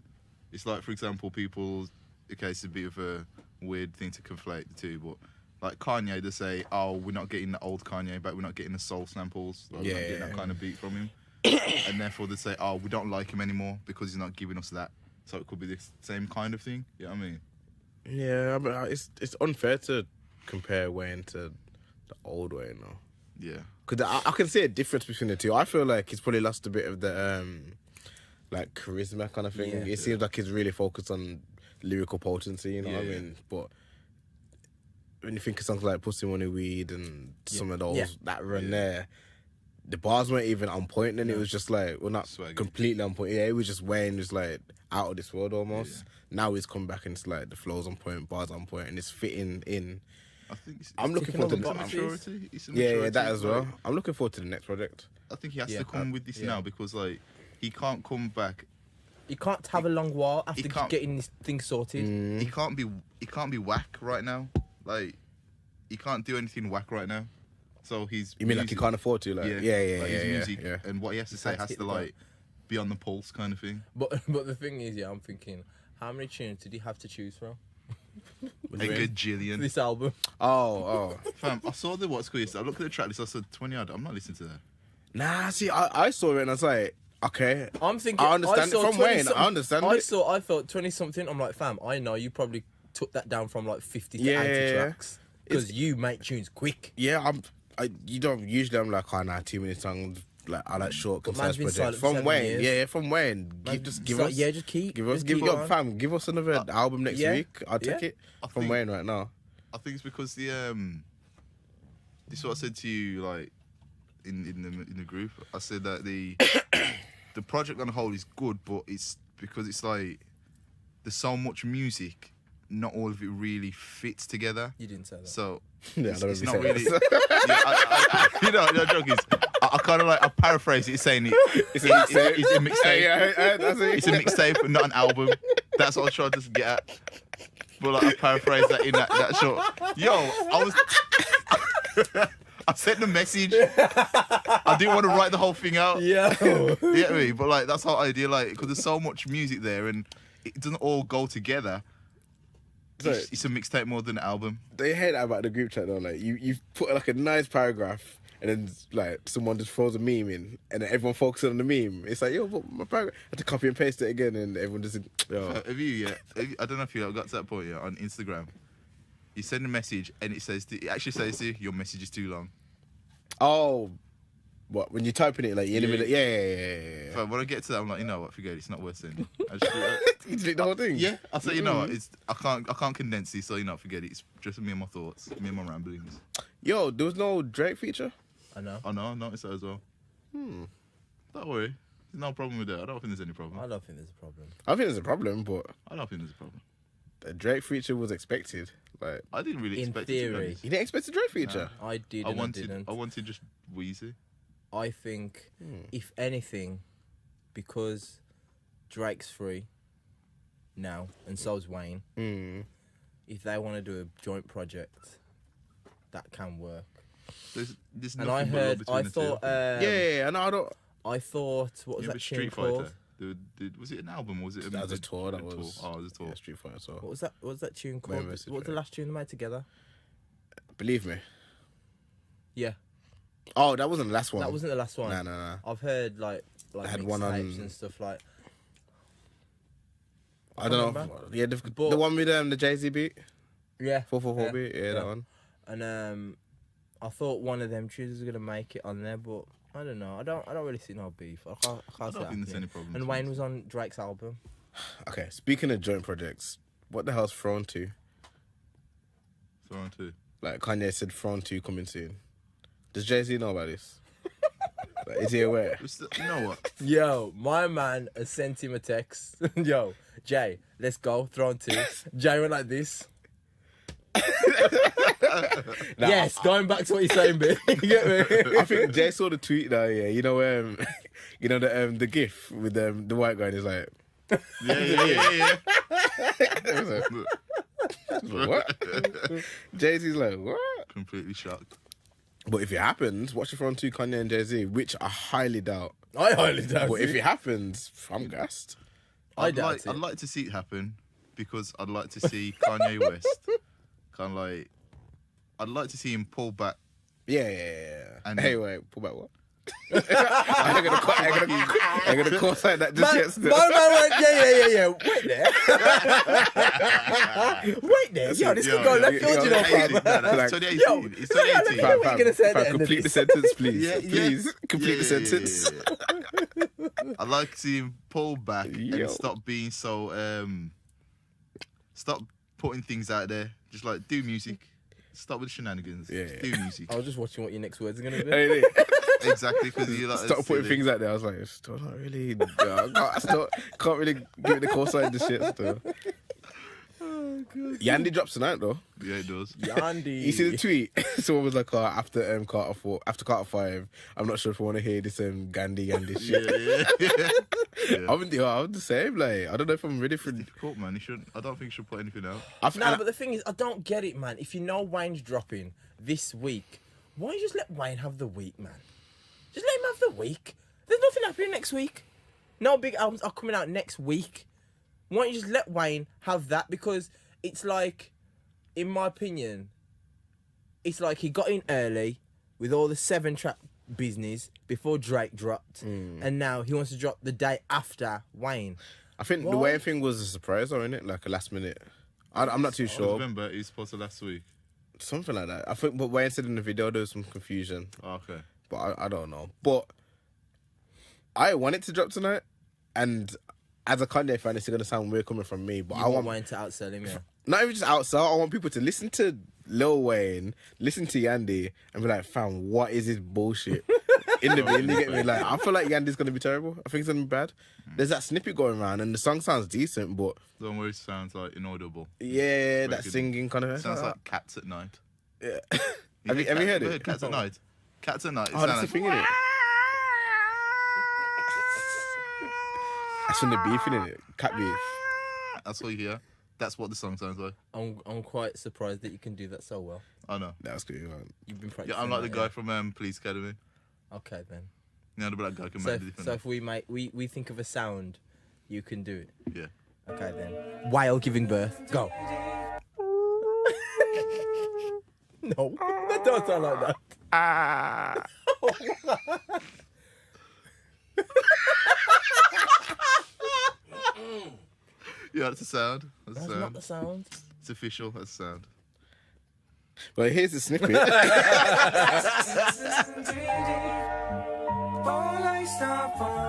It's like, for example, okay, it's a bit of a weird thing to conflate the two, but like Kanye, they say, we're not getting the old Kanye back, we're not getting the soul samples, like, we're not getting that kind of beat from him. and therefore they say, oh, we don't like him anymore because he's not giving us that. So it could be the same kind of thing. You know what I mean? Yeah, but it's unfair to compare Wayne to the old Wayne now. Yeah. Because I can see a difference between the two. I feel like he's probably lost a bit of the like charisma kind of thing. Yeah. It seems like he's really focused on lyrical potency, you know what I mean? But when you think of songs like Pussy Money Weed and some of those that run there, the bars weren't even on point, and it was just like, well, not Swaggy. completely on point. Yeah, it was just Wayne was like out of this world almost. Yeah. Now he's come back and it's like the flow's on point, bars on point, and it's fitting in. I think I'm looking forward to ticking the all the maturity. It's a yeah, maturity, that as well. like, I'm looking forward to the next project. I think he has to come with this yeah. now because like he can't come back. You can't have a long while after He can't- getting this thing sorted. He can't be whack right now. Like he can't do anything whack right now. So he's. You mean like he can't afford to? Like, yeah, like his music yeah. and what he has to say Has to has hit to the like be on the pulse kind of thing. But the thing is, I'm thinking, how many tunes did he have to choose from A gajillion. this album? Oh. Fam, I saw the what's called yesterday. I looked at the track list. I said 20 odd. I'm not listening to that. Nah, see, I saw it and I was like, okay. I'm thinking. I understand it saw from 20 Wayne. I understand it. I felt 20 something. I'm like, fam, I know you probably took that down from like 50 to Yeah, 80 yeah. tracks because you make tunes quick. Yeah, you don't usually. I'm like, oh nah, 2 minute songs. Like I like short, But concise man's been projects. silent for From 7 Wayne, years. yeah, from Wayne. Just Give us, just keep. give us, just give keep yo, going. fam, give us another album next yeah, week. I'll take yeah. it I from think- Wayne right now. I think it's because the this is what I said to you like in the group. I said that the project on the whole is good, but it's because it's like there's so much music, not all of it really fits together. You didn't say that. So Yeah, it's not really. You know, the joke is, I kind of like I paraphrase it, saying it's a mixtape. Yeah, that's it. It's a mixtape, not an album. That's what I was trying to get at. But like I paraphrase that in that short. Yo, I sent the message. I didn't want to write the whole thing out. Yeah. You get me? But like that's how I do. Like because there's so much music there and it doesn't all go together. Sorry. It's a mixtape more than an album. They hate that about the group chat though. Like you put like a nice paragraph and then like someone just throws a meme in and then everyone focuses on the meme. It's like, yo, but my paragraph. I have to copy and paste it again and everyone just yo. Have you I don't know if you got to that point yet on Instagram. You send a message and it actually says to you, your message is too long. Oh, what? When you're typing it, like you're in the Yeah. middle. Yeah. But when I get to that, I'm like, you know what? Forget it. It's not worth sending. I just, You delete the whole thing. yeah, I say, you know what? I can't condense this, so you know, forget it. It's just me and my thoughts, me and my ramblings. Yo, there was no Drake feature. I know. I know, I noticed that as well. Don't worry, there's no problem with that. I don't think there's any problem. I don't think there's a problem. I think there's a problem, but I don't think there's a problem. the Drake feature was expected. Like I didn't really In expect it. To be theory. honest. you didn't expect a Drake feature. I did. I and wanted didn't. just Wheezy. I think, if anything, because Drake's free now and so's Wayne, if they want to do a joint project, that can work. There's And nothing I but love heard, between I the two. thought, Yeah, and I don't. I thought, what was You know, that Street tune Fighter. called? Was it an album or was it a That was a tour. That a was. tour? Oh, it was a tour. Yeah, Street Fighter. So What was that? What was that tune Wayne called? versus What was the Drake. last tune they made together? believe me. Yeah, Oh, that wasn't the last one. that wasn't the last one. No. I've heard like had one on- mixtapes and stuff like. I don't know. remember. Yeah, the But- one with the Jay-Z beat, Yeah. 444 beat. Yeah, that one. And I thought one of them tunes was gonna make it on there, but I don't know. I don't really see no beef. I can't I see don't that think there's happening. any problem. And Wayne was on Drake's album. Okay, speaking of joint projects, what the hell's Throne 2? Throwing two. Like Kanye said, Throne 2 coming soon. Does Jay-Z know about this? Like, is he aware? You know what? Yo, my man has sent him a text. Yo, Jay, let's go. Throw on 2. Jay went like this. Yes, going back to what you're saying, bit. You get me? I think Jay saw the tweet now. Yeah, you know, you know the GIF with the white guy. And he's like, Yeah. what? Jay-Z's like, what? Completely shocked. But if it happens, watch it Throne 2, Kanye and Jay-Z, which I highly doubt. I highly doubt But if it. it happens, I'm gassed. I doubt it. I'd like to see it happen because I'd like to see Kanye West kind of like. I'd like to see him pull back. Yeah. And- Hey, wait, pull back what? I'm gonna co-sign that just yet. Still. Man went, yeah. Wait there. Yo, this could go left field, you know, fam. That's 2018. It's 2018. What are you gonna say at the end of Complete the this? sentence, please. Yeah. Please complete the sentence. I like to see him pull back Yo. and stop being so stop putting things out there. Just like do music. Stop with the shenanigans. Yeah. Just do music. I was just watching what your next words are gonna be. Hey, Exactly, because you like stop putting things out there. I was like, it's still not really. I can't really give it the co-sign the shit still. Oh, God. Yahndi drops tonight though. Yeah, it does. Yahndi. You see the tweet? Someone was like, after Carter 5, I'm not sure if I want to hear this Gandhi shit. Yeah. I'm the same. Like, I don't know if I'm ready for. It's difficult, man. I don't think you should put anything out. No, but the thing is, I don't get it, man. If you know Wayne's dropping this week, why don't you just let Wayne have the week, man? Just let him have the week. There's nothing happening next week. No big albums are coming out next week. Why don't you just let Wayne have that? Because it's like, in my opinion, it's like he got in early with all the 7-track business before Drake dropped, and now he wants to drop the day after Wayne. I think the Wayne thing was a surprise, though, innit? Like a last minute. I'm not too I sure. remember he's supposed to last week. Something like that. I think, but Wayne said in the video there was some confusion. Oh, okay. But I don't know. But I want it to drop tonight, and as a Kanye fan, it's gonna sound weird coming from me. But I want Wayne to outsell him, yeah. Not even just outsell. I want people to listen to Lil Wayne, listen to Yahndi, and be like, "Fam, what is this bullshit?" In the beginning, you get me? Like, I feel like Yandy's gonna be terrible. I think it's gonna be bad. There's that snippet going around, and the song sounds decent, but The one where it sounds like inaudible. yeah, Very that good. singing kind of Sounds like Cats at Night. Yeah. Have you heard it? Cats at Night. Cats at Night. It Oh, that's the sounds thing, innit? That's from the beef, innit? Cat beef. That's what you hear. That's what the song sounds like. I'm quite surprised that you can do that so well. I know. That's good, man. You've been practicing. Yeah, I'm like the that, guy from Police Academy. yeah? Okay then. You know, the black guy can So, make the difference. if we think of a sound, you can do it. Yeah. Okay then. While giving birth, go. No, that don't sound like that. Yeah, that's the sound. That's That's the not sound. the sound. It's official. That's the sound. Well, here's the snippet.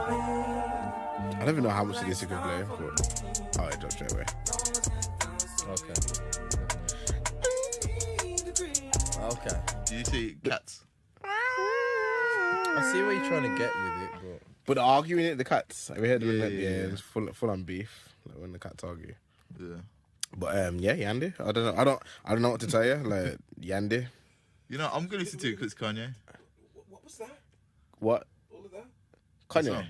I don't even know how much of this you can play, but oh, it dropped straight away. Okay. Do you see Cats? I see what you're trying to get with it, but But the arguing it, the cats. Have you heard of that? Yeah. It's full on beef. Like when the cats argue. Yeah. But yeah, Yahndi. I don't know what to tell you. Like Yahndi. You know, I'm gonna listen to it because it's Kanye. What was that? What? All of that? Kanye. song.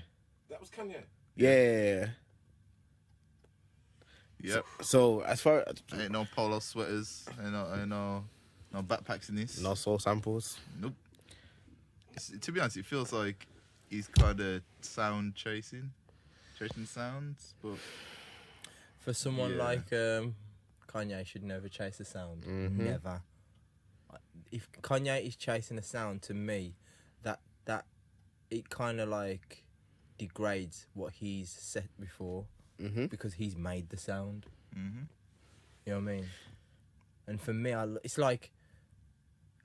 That was Kanye. Yeah. Yep. So as far as Ain't no polo sweaters. Ain't no backpacks in this. no soul samples. Nope. To be honest, it feels like he's kind of sound chasing sounds, but for someone Yeah. like Kanye, should never chase a sound. Mm-hmm. Never. If Kanye is chasing a sound, to me, that it kind of like degrades what he's set before, because he's made the sound. Mhm. You know what I mean? And for me, it's like,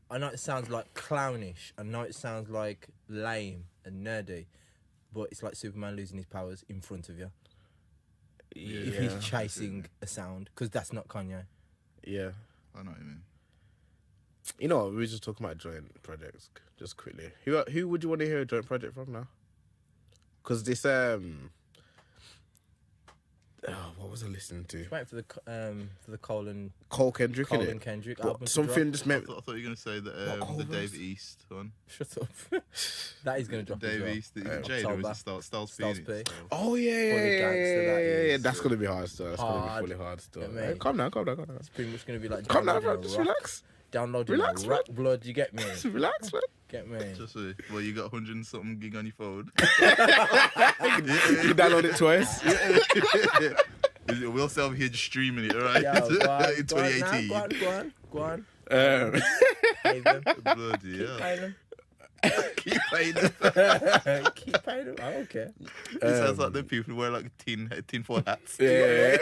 I know it sounds like clownish. I know it sounds like lame and nerdy, but it's like Superman losing his powers in front of you. If he's chasing a sound, because that's not Kanye. Yeah. I know what you mean. You know what? We were just talking about joint projects. Just quickly, who would you want to hear a joint project from now? Because this what was I listening to? Just waiting for the Cole and Kendrick, Cole innit? and Kendrick But album. to something drop. just I meant. thought you were gonna say What the covers? Dave East one. Shut up. That is gonna drop. as Dave well. East, is it Jade or is it Styles P? Styles in P. it? Oh yeah, Fully gangster, that is. That's gonna be hard still. That's gonna Hard. be fully hard still. Yeah, mate. Hey, calm down. It's pretty much gonna be like Calm down, downloading bro. a Just rock. relax. Downloading Relax, a rock blood. You get me? Just relax, man. Get me? Just well, you got 100 and something gig on your phone. You download it twice. We'll still be here just streaming it, all right? Yo, go on, In go on, 2018. Go on. Um, Pay them. Bloody hell. Pay them. Keep playing them. Keep paying them. I don't care. It sounds like the people who wear like tinfoil hats. Yeah.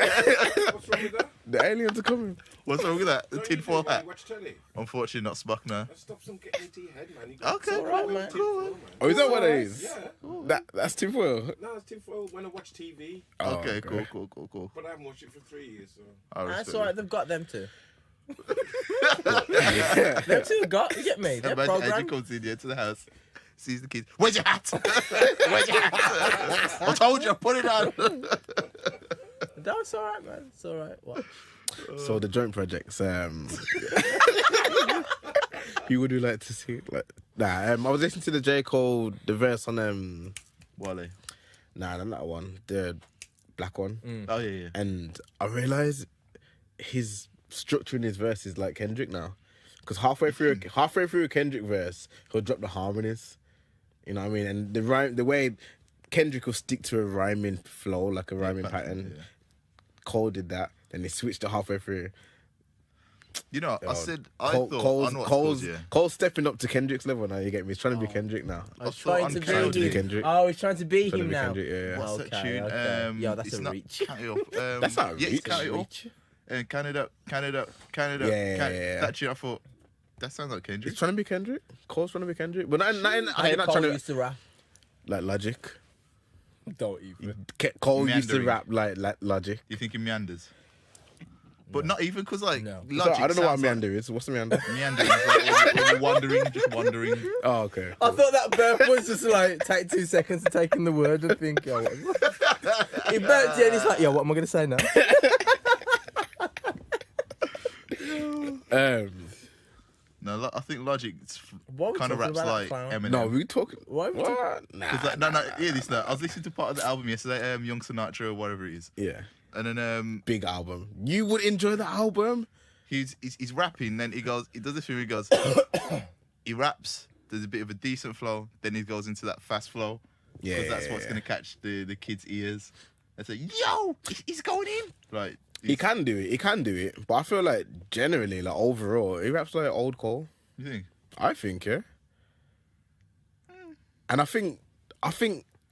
What's wrong with that? The aliens are coming. What's wrong with that? The What do you tinfoil do when hat. you watch telly? Unfortunately, not Spock now. That stops them getting into your head, man. You got Okay, alright, cool, man. cool. Oh, is that what it is? Yeah. That's tinfoil. No, it's tinfoil when I watch TV, Oh, Okay, cool. but I haven't watched it for 3 years, so. I respect That's alright. that. They've got them too. Them two got. You get me? They're Imagine Adrian programmed. comes in here to the house, sees the kids. Where's your hat? Where's your hat? I told you, put it on. That's alright, man. It's alright. Watch. So the joint projects, you would you like to see? Like, I was listening to the J. Cole, the verse on Wale. not that one, the black one, Oh yeah. and I realised his structure in his verse is like Kendrick now, because halfway through a Kendrick verse, he'll drop the harmonies, you know what I mean, and the way Kendrick will stick to a rhyming flow, like a rhyming pattern. Yeah. Cole did that, then they switched it halfway through. You know, I Cole, thought Cole's stepping up to Kendrick's level now. You get me? He's trying to be Kendrick now. I was thought trying on to Kendrick. be him. Kendrick. Oh, he's trying to be Trying to him be now. Kendrick, yeah. What's that tune? Okay. Yo, that's it's a not reach. Count It Up. That's not a Yeah, reach. it's Count It Up. Reach. And Count It Up. Yeah. That tune, I thought, that sounds like Kendrick. He's trying to be Kendrick. Cole's trying to be Kendrick, but not Cole trying to used to rap. like Logic. Don't even. Cole used to Meandering. rap like Logic. You think he meanders? But not even because, like, No. So, Logic I don't know what sounds meander is. What's the meander? like meandering. Is like when you're wandering, just wandering. Oh, okay. I thought that burp was just like take 2 seconds to take in the word and think, yo, what? He burped it and he's like, yo, what am I gonna say now? No, I think Logic Why are we kind of talking raps about like that clown? Eminem. No, we talking. Why are we talking? What? Nah. Cause like, no, hear this now. I was listening to part of the album yesterday, Young Sinatra or whatever it is, Yeah. and then Big album. You would enjoy the album. he's rapping, then he does this thing. He goes, he raps. There's a bit of a decent flow, then he goes into that fast flow. Yeah. Because that's what's gonna catch the kids' ears. And say, yo, he's going in. Right. He can do it. He can do it. But I feel like generally, like overall, he raps like old Cole. You think? I think, yeah. And I think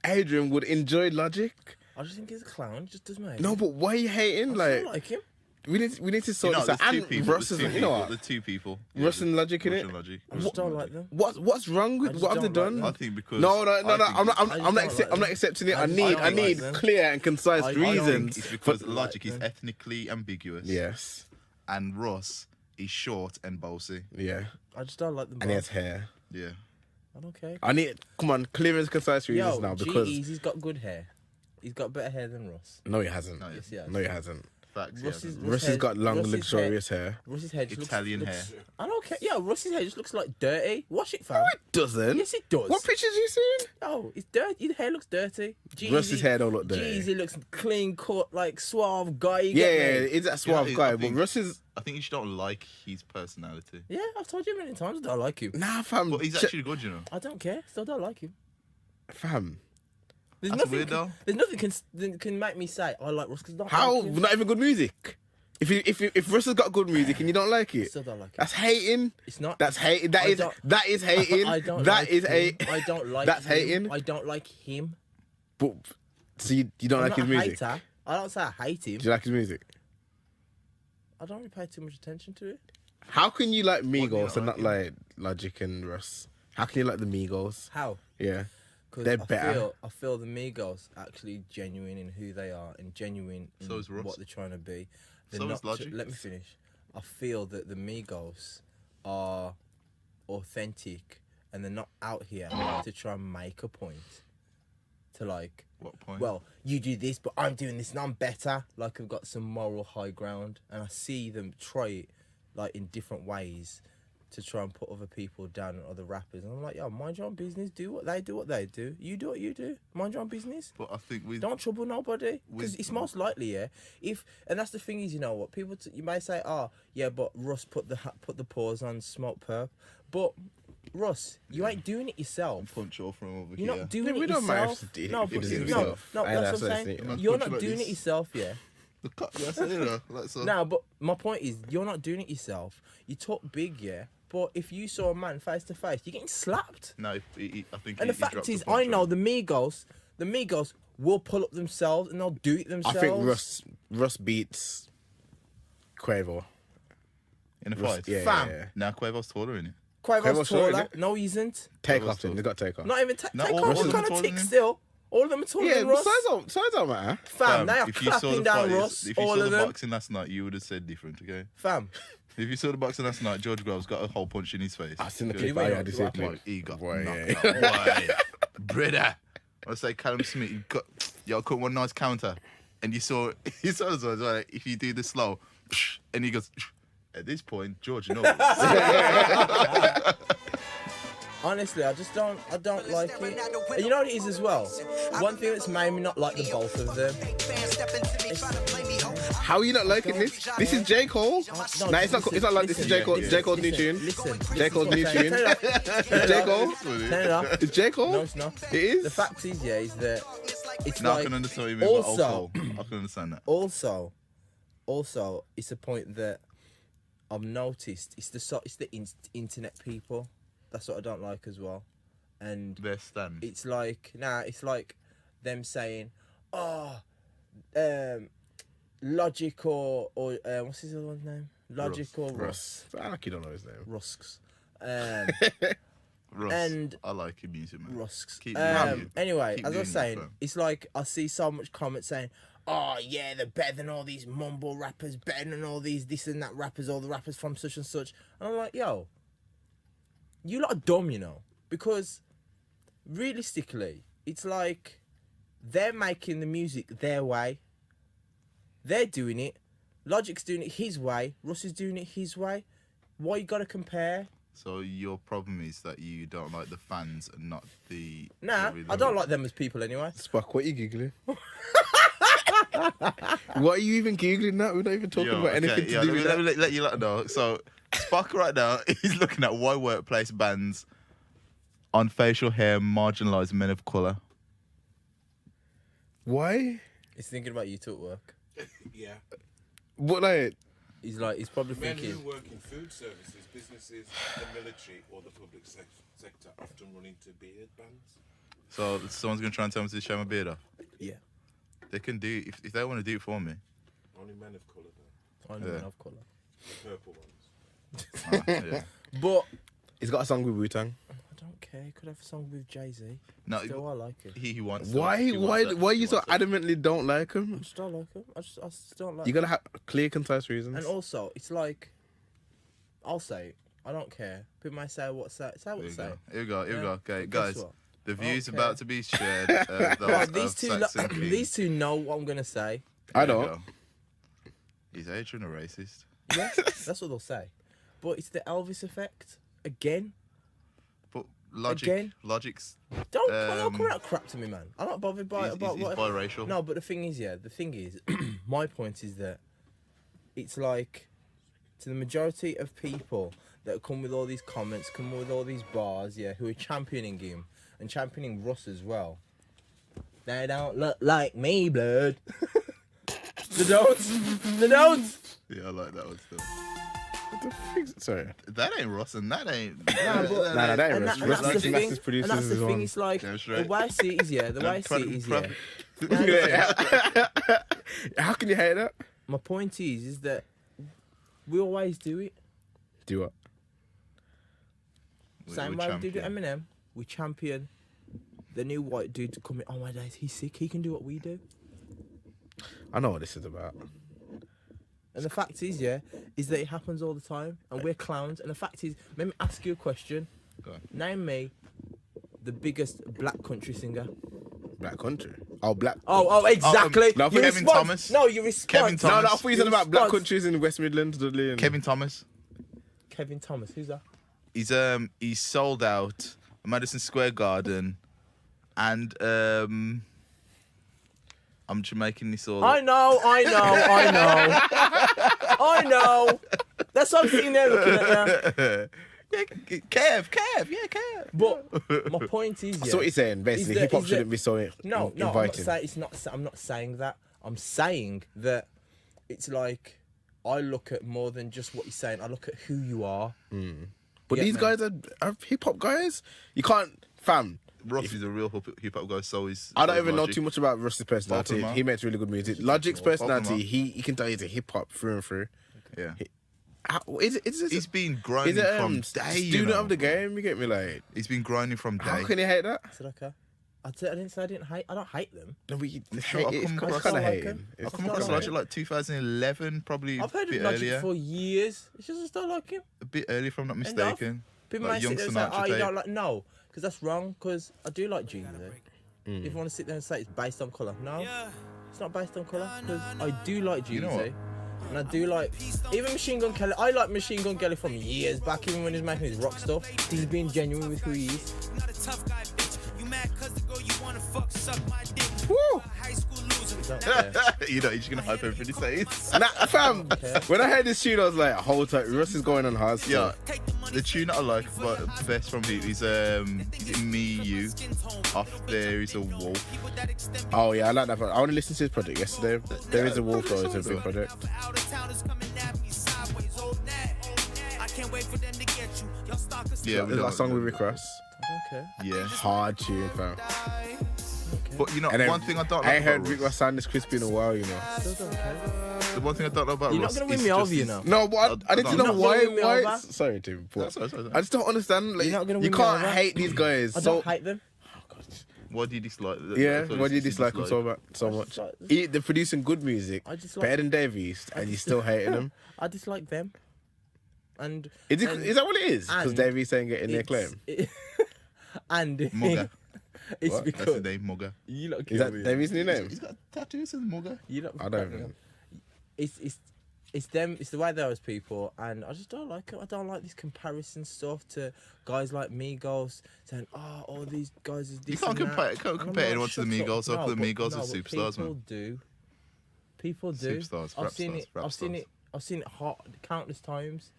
Adrian would enjoy Logic. I just think he's a clown. He just does me. No, but why are you hating? I Like, like him. we need to sort this there's out. two And people. Russ There's is, two you know people. what? The two people. Russ and Logic in Russ it. and Logic. I just don't like them. What's wrong I with just what have they don't like done? I think because No. I I'm not. I just don't like I'm not them. accepting it. I I just need. don't I like need them. clear and concise I think reasons. it's because for- Logic is them. ethnically ambiguous. Yes. And Russ is short and bossy. Yeah. I just don't like them. And he both. has hair. Yeah. I don't care. I need. Come on, clear and concise reasons Yo, now because G-Eazy's got good hair. He's got better hair than Russ. no, he hasn't. No, Yes, he has. No, he hasn't. Facts. Russ is- Russ has got long, Russ's luxurious hair. Russ's hair just Italian looks, hair. I don't care. Yeah, Russ's hair just looks like dirty. Wash it, fam. Doesn't? Yes, it does. What pictures you seen? Oh, it's dirty. His hair looks dirty. Russ's hair don't look dirty. G-Eazy looks clean cut, like suave guy. You Yeah, get me? he's that suave I guy, but think- Russ is I think you just don't like his personality. Yeah, I've told you many times I don't like him. nah, fam. But he's actually good, you know. I don't care. Still don't like him. fam. There's That's nothing. weird, though. There's nothing can make me say I like Russ because I don't How? like him. Not even good music. If Russ has got good music and you don't like it, Still don't like him. that's hating. It's not. That's hating. That I is hating. I don't That like is him. a. I don't like That's him. hating. I don't like him. But so you don't I'm like not his a music? hater. I don't say I hate him. Do you like his music? I don't really pay too much attention to it. How can you like do you Migos not and like not like Logic and Russ? How can you like the Migos? How? Yeah. Because They're better. I feel the Migos actually genuine in who they are and genuine in So is Russ. what they're trying to be. They're So not is Logic. let me finish. I feel that the Migos are authentic and they're not out here to try and make a point. To like, What point? well, you do this, but I'm doing this and I'm better. Like I've got some moral high ground, and I see them try it like in different ways to try and put other people down and other rappers. And I'm like, yo, mind your own business. Do what they do. You do what you do. Mind your own business. But I think we Don't trouble nobody, because it's most likely, yeah. And that's the thing is, you know what, people you may say, oh yeah, but Russ put the pause on Smoke Perp, but Russ, you ain't doing it yourself. punch off from over You're here. not doing We it don't mind yourself. if he No, does but it no, himself. no, And that's that's what I'm what I saying. think. You're Punch not like doing this. it yourself, yeah. The cut, that's it, you know, like so. No, but my point is, you're not doing it yourself. You talk big, yeah, But if you saw a man face to face, you're getting slapped. No, I think. And the fact is, I know the Migos will pull up themselves and they'll do it themselves. I think Russ beats Quavo. in a fight. Yeah, Fam. yeah. Now Quavo's taller, isn't he? Quavo's short, taller. innit? No, he isn't. Take Quavo's off then. taller. They got take off. Not even No, take all off. of them Kind are of taller tick than him. still. All of them are taller Yeah, than but Russ. size don't matter. Fam, they are if you saw clapping the down fight, Russ. if you All saw of the them. boxing last night, you would have said different, okay? Fam. If you saw the boxing last night, George Groves got a whole punch in his face. I've seen the Okay? clip. went I on, had what to Boy, he got Boy, knocked yeah. out. Boy, brother. I say Callum Smith, he got one nice counter, and you saw as well, like, if you do the slow, and he goes. At this point, George knows. Honestly, I don't like it. And you know what it is as well? One thing that's made me not like the both of them. How are you not liking this? This is J. Cole. No, Nah, it's not like this is J. Cole. J. Cole's new tune. Listen. J. Cole's new Turn tune. it off. It's J. Cole. Turn it off. It's J. Cole. No, it's not. It is. The fact is, yeah, is that it's Now I like can understand what you mean by also, alcohol. I can understand that. also, it's a point that I've noticed. It's the internet people. That's what I don't like as well. And Their stand. it's like them saying, Logic or what's his other one's name? Logic or Russ. I like you don't know his name. Rusks. Russ, and- I like your music, man. Rusks. Keep doing it. Anyway, Keep as I was doing it, saying, fam. it's like I see so much comments saying, "Oh yeah, they're better than all these mumble rappers, better than all these this and that rappers, all the rappers from such and such." And I'm like, yo, you lot are dumb, you know, because realistically, it's like they're making the music their way. They're doing it. Logic's doing it his way. Russ is doing it his way. Why you gotta compare? So your problem is that you don't like the fans and not the. Nah, the I don't like them as people anyway. Spock, what are you giggling? What are you even giggling at? We're not even talking about anything to do with let that. me let you lot know. So Spock right now is looking at why workplace bans on facial hair marginalised men of colour. Why? He's thinking about you two at work. Yeah. What like? He's probably Men thinking. who work in food services, businesses, the military, or the public sector often run into beard bans. So someone's gonna try and tell me to shave my beard off. Yeah. They can do if they want to do it for me. Only men of colour, though. I know Yeah. men of colour. The purple ones. Yeah. But He's got a song with Wu-Tang. I don't care. Could have a song with Jay-Z. No, Still, I like it. he wants. to- Why? he wants that. Why are He you so wants that. adamantly don't like I him? just don't like him. I just don't like You him. gotta have clear, concise reasons. And also, it's like, I'll say it. I don't care. People might say what say. Say Here what we say. go. Here we go. Here we Yeah. go. Okay, Guess guys. what? The views Okay. about to be shared. Those Right, of these two, Saxon King. these two know what I'm gonna say. I There you don't. go. Is Adrian a racist? Yeah, that's what they'll say. But it's the Elvis effect again. But Logic, Again? Logic's Don't Um, come out crap to me, man. I'm not bothered by he's about what. biracial. No, but the thing is, my point is that it's like to the majority of people that come with all these comments, come with all these bars, yeah, who are championing him and championing Russ as well. They don't look like me, blood. They don't. They don't. Yeah, I like that one still. What the fuck? Sorry. That ain't Russ and that ain't. Nah, but- Nah, that ain't And, Russ. and Russ that's is the massive thing. And producers that's the as thing. well. It's like Damn the straight. way I see it is, yeah. The way I see it is, yeah. How can you hate that? My point is that we always do it. Do what? Same way we did with Eminem. We champion the new white dude to come in. Oh my days, he's sick. He can do what we do. I know what this is about. And the fact is, yeah, is that it happens all the time, and we're clowns. And the fact is, let me ask you a question. Go on. Name me the biggest black country singer. Black country. Oh, black. Oh, exactly. no, Your Kevin response- Thomas. No, your response. Kevin No, Thomas. no, I thought you said about black Response. countries in West Midlands. Dudley, and... Kevin Thomas. Kevin Thomas. Who's that? He's sold out Madison Square Garden, and I'm Jamaican this all. I know. I know. That's what I'm sitting there looking at now. Yeah, Kev. But my point is, yeah. So what you're saying, basically, Is that- hip hop is shouldn't that- be so No, I'm not inviting. saying it's not. I'm not saying that. I'm saying that it's like I look at more than just what you're saying. I look at who you are. But But Yeah, these man. guys are hip hop guys. You can't, fam. Ross is a real hip hop guy, so is. I don't so is even know Logic. too much about Russ's Both of personality. them are. He makes really good music. Logic's Both of them personality, are. he can tell he's a hip hop through and through. Yeah. Is it He's been is grinding it from day. student of the game? You get me, like. He's been grinding from day. How can you hate that? Is it okay? I didn't say I didn't hate. I don't hate them. No, but you Sure, hate I'll it. It's come kind across of like hating. him. It's I come kinda across hating. Logic like 2011, probably I've heard a bit of Logic earlier. for years. It's just I still like him. A bit early, if I'm not Enough. mistaken. People Like might sit there and say, "Oh, you tape. don't like." No, because that's wrong. Because I do like Jeezy. If you want to sit there and say it's based on colour, no, it's not based on colour. Because I do like Jeezy, You know what? and I do like even Machine Gun Kelly. I like Machine Gun Kelly from years back, even when he was making his rock stuff. He's being genuine with who he is. Woo! Don't care. You know, you're just gonna hype everybody says. Nah, fam. Okay. When I heard this tune, I was like, hold tight. Russ is going on hard. Yeah, stuff. the tune that I like best from him is Me You. Off There Is a Wolf. Oh yeah, I like that. I want to listen to his project yesterday. There is a wolf though. It's a big project. Yeah, There's that song with Rick Ross. Okay. Yeah, Hard tune, fam. but you know, And then one thing I don't I like ain't heard about Rick Russ, Ross sound this crispy in a while, you know. Still don't care. the one thing I don't know about You're not Russ gonna win is me just over, you his- know. No, but I need to You're know not why. gonna win me over. Sorry, Tim. But Sorry. I just don't understand. Like, You're not gonna you win me can't over. hate these guys. I So don't hate them. Why do you dislike? yeah, why do you dislike them so much? They're producing good music, I just like- better than Dave East, and you're still hating them. I dislike them. And Is that what it is? Because and Dave East ain't getting their it's- claim. and Mugga. it's What? That's because the name, Mugga. you lot Is kill that me. Dave East's new name? He's got tattoos that says Mugga. You lot I don't even. It's them. It's the way they are as people, and I just don't like it. I don't like this comparison stuff to guys like Migos saying, "Oh, all these guys is this." You can't and that." compare And I'm compare like, anyone to the "Shut up." Migos. I put the but- Migos no, as but superstars, people man. do. People do. Superstars, I've rap seen stars, it. rap I've seen stars. it. I've seen it countless times.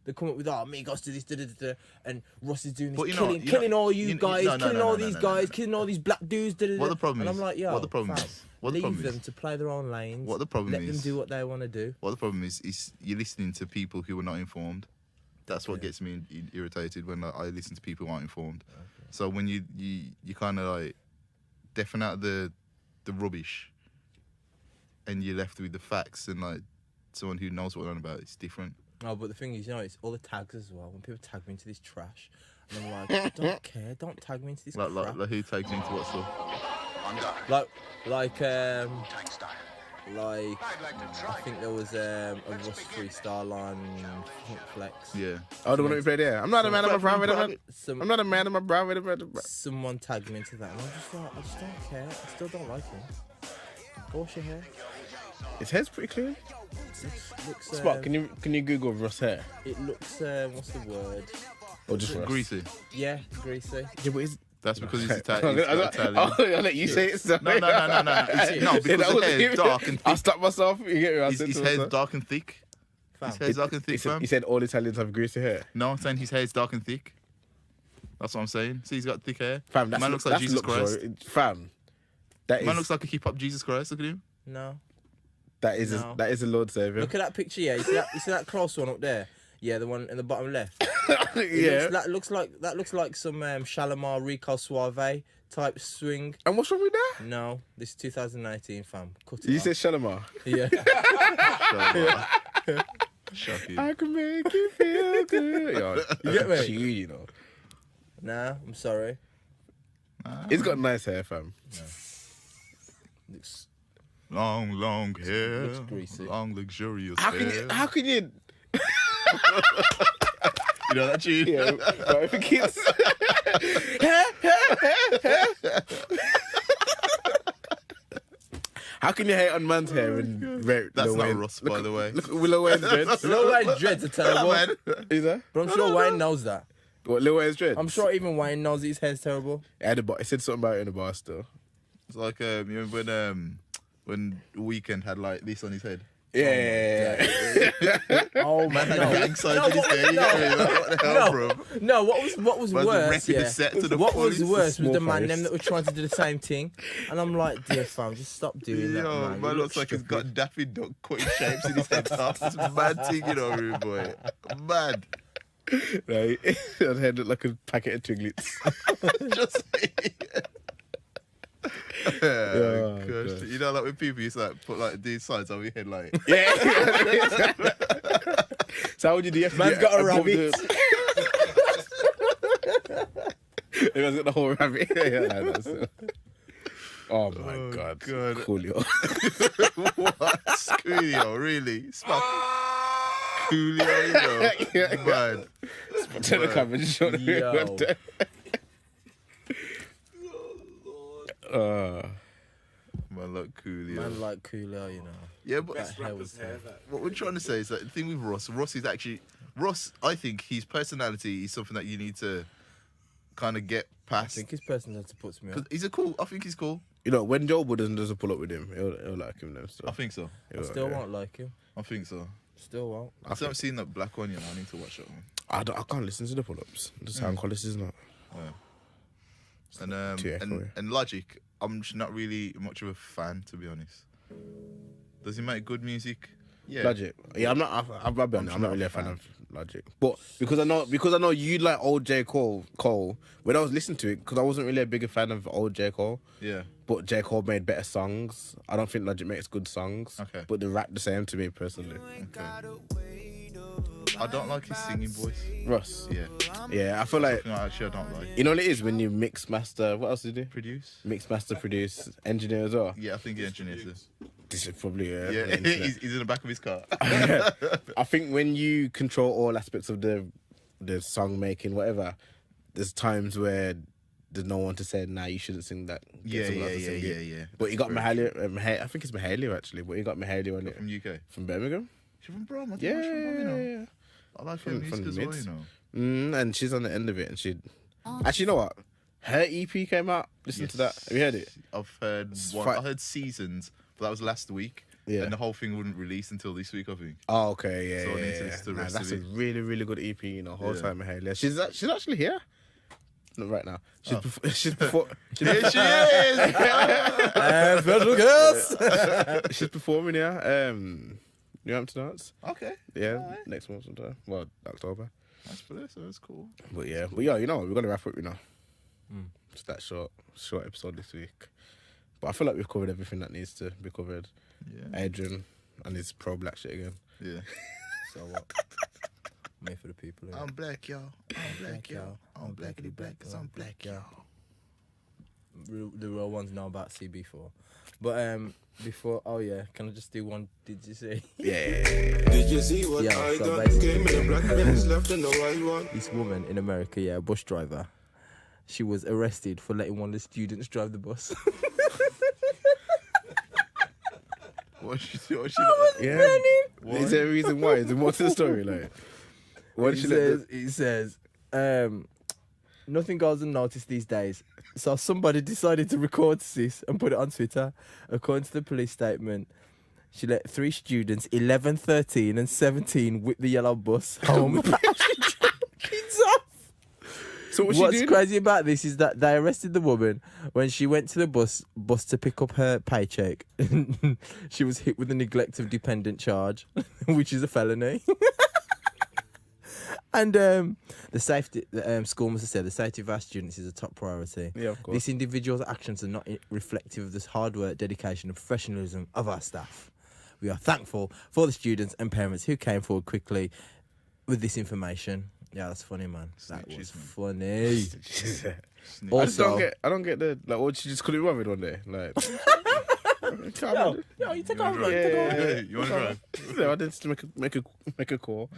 They come up with, "Oh, Migos do this, and Russ is doing this, But you know- killing all you guys, no, killing no, all no, these no, guys, no. killing all these black dudes." What the problem and is? I'm like, "Yo, What the problem fam, is? What the leave problem them is? to play their own lanes. What the problem Let is? them do what they want to do." What the problem is you're listening to people who are not informed. That's what gets me irritated when I listen to people who aren't informed. So when you kind of like deafen out the rubbish, and you're left with the facts and like someone who knows what they're on about, it's different. Oh, but the thing is, it's all the tags as well. When people tag me into this trash, and I'm like, I don't care. Don't tag me into this crap. Like who takes into what stuff? I think there was a Russ freestyle on Funk Flex. Yeah. Oh, the one that we played there. I'm not a man of my private. Some, I'm not a man of my private. someone tagged me into that, and I'm just like, I just don't care. I still don't like him. Go wash your hair. His hair's pretty clean. Looks, Spot, can you Google Russ hair It looks, what's the word? or just Russ? Greasy. Yeah, greasy. Yeah, but is That's because he's I Italian. I'll let you say it. Sorry. No. No, because his hair is dark and I thick. stopped myself. You get me? I said His to hair's myself. dark and thick. Fam. His hair's dark and thick, fam. He said all Italians have greasy hair. No, I'm saying his hair's dark and thick. That's what I'm saying. See, he's got thick hair. Fam, that's Man looks like that's Jesus Christ. luxury. Fam, that Man is looks like a hip hop Jesus Christ. Look at him. No. that is No. that is a Lord Savior. Look at that picture, yeah. You see that close one up there? Yeah, the one in the bottom left. Yeah. That looks like some Shalimar Rico Suave type swing. And what's wrong with that? No, this is 2019, fam. Cut it You off. said Shalimar. Yeah. Shocking. I can make you feel good. Yo, You get me? you know. Nah, I'm sorry. He's got nice hair, fam. Looks, Long hair. Looks greasy. Long, luxurious How hair. can you? You know that tune? Yeah, but if it keeps. How can you hate on man's hair and rate That's Lil not Wayne? Russ, by the way. Look at Lil Wayne's dreads. Lil Wayne's dreads are terrible. Man. Is that? But I'm sure Wayne knows that. What, Lil Wayne's dreads? I'm sure even Wayne knows his hair's terrible. It said something about it in the bar still. It's like you remember when Weekend had like this on his head. Yeah. Oh man, Like no. gang signs in his hair. You know what I mean? Like, what the hell, bro? No, what was Man's worse? wrecking the Yeah. set to the What was fullest. worse was Small the man face. them that were trying to do the same thing, and I'm like, dear fam, just stop doing that, Yo, man. man You looks look like he's stupid. got Daffy Duck cutting shapes in his head top. It's mad thing, you know, rude boy. Mad. Right? Her head looked like a packet of Twiglets. Just Oh, gosh. gosh. You know, like when people used to like put like these signs over your head, like Yeah. So how would you do? You have to Man's do it got a above rabbit. Man's got the whole rabbit. Yeah, that's it. Oh my god. Coolio. what? Coolio, really? Smack. Coolio, you know? Man. Turn the camera and show them. Yo. Man, like Coolio. Man like Coolio, you know. Yeah, but Best hair rapper's was hair, that. what we're trying to say is that the thing with Ross is actually I think his personality is something that you need to kind of get I past. think his personality puts me Because on. I think he's cool. You know, when Joe Budden doesn't pull up with him, he'll like him then. So. I think so. I still won't like him. I think so. Still won't. I still haven't seen that black one yet. I need to watch that one. I can't listen to the pull-ups. The sound quality is not. And Too echoey. and Logic, I'm just not really much of a fan, to be honest. Does he make good music? Yeah. Logic. Yeah, I'm not really a fan of Logic. But because I know you like old J. Cole, when I was listening to it, because I wasn't really a bigger fan of old J. Cole. Yeah. But J. Cole made better songs. I don't think Logic makes good songs. Okay. But they rap the same to me personally. I don't like his singing voice. Russ. Yeah. Yeah, I feel like No, actually, I don't like. you know what it is when you mix master. What else do you do? Produce? Mix master, produce, engineer as well. Yeah, I think he engineers it. This is probably Yeah, he's in the back of his car. I think when you control all aspects of the song making, whatever, there's times where there's no one to say, nah, you shouldn't sing that. Get someone else to sing it. yeah. But you got Mahalia, I think it's Mahalia actually, but you got Mahalia on it. From UK. From Birmingham? She's from Brom. I think Yeah, she's from Brom, you know. yeah. I like her From music as the well, mids. you know. And she's on the end of it, and she... Actually, you know what? Her EP came out. Listen to that. Have you heard it? I've heard one. fi- I heard Seasons, but that was last week. Yeah. And the whole thing wouldn't release until this week, I think. Oh, okay, yeah, So I need to yeah. listen to the Nah, rest that's of a it. really, really good EP, you know, whole Yeah. time Mahalia. She's actually here. Not right now. She's Oh. she's before. Here she is! Special guest. She's performing here. New Hampton Arts. Okay. Yeah, Alright. next month sometime. Well, October. That's for this, so that's cool. But yeah, you know what? We're gonna wrap up, you know. Just that short episode this week. But I feel like we've covered everything that needs to be covered. Yeah. Adrian and his pro black shit again. Yeah. So what? Made for the people. innit? I'm black, y'all. I'm black, y'all. I'm blackity black, cause I'm black, y'all. The real ones know about CB4. But before, oh yeah, can I just do one? Did you see? Yeah. Did you see what Yeah, I so got? basically- Came in a black Benz, left in the white one. This woman in America, yeah, a bus driver. She was arrested for letting one of the students drive the bus. What's she doing? Yeah. Is there a reason why? Is there more to the story? Like, why did she let It says, nothing goes unnoticed these days. So somebody decided to record this and put it on Twitter. According to the police statement, she let 3 students, 11, 13 and 17, whip the yellow bus home. Kids off. So What's she did? crazy about this is that they arrested the woman when she went to the bus to pick up her paycheck. She was hit with a neglect of dependent charge, which is a felony. And the safety, the school must have said, the safety of our students is a top priority. Yeah, of course. This individual's actions are not reflective of this hard work, dedication, and professionalism of our staff. We are thankful for the students and parents who came forward quickly with this information. Yeah, that's funny, man. That was Snitches, funny. I just Also, don't get the like. What, she just couldn't run it one day, like. yo, you take over, man. Yeah, Take yeah, over. Hey, you want to drive? So I did just make a call.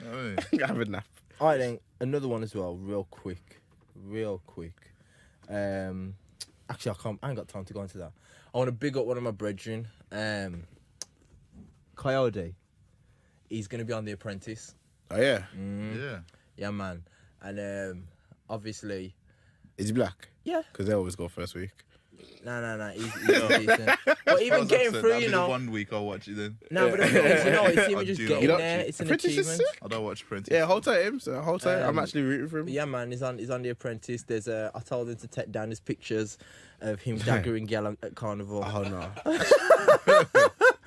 Hey. Have a nap. All right, then another one as well, real quick. Actually, I ain't got time to go into that. I want to big up one of my brethren, Coyote. He's gonna be on The Apprentice. Oh yeah. Yeah. Yeah, man. And obviously, Is he black? yeah. Because they always go first week. Nah. He's decent. But even getting through, That'll you be the know. one week I'll watch it then. No, but the thing is, you know, it's even I just do getting not there. watch it. It's an Apprentice is achievement. sick. I don't watch Apprentice. Yeah, hold tight, so hold tight. I'm Um, actually rooting for him. But yeah, man, he's on The Apprentice. There's I told him to take down his pictures of him daggering gal at Carnival. Oh no.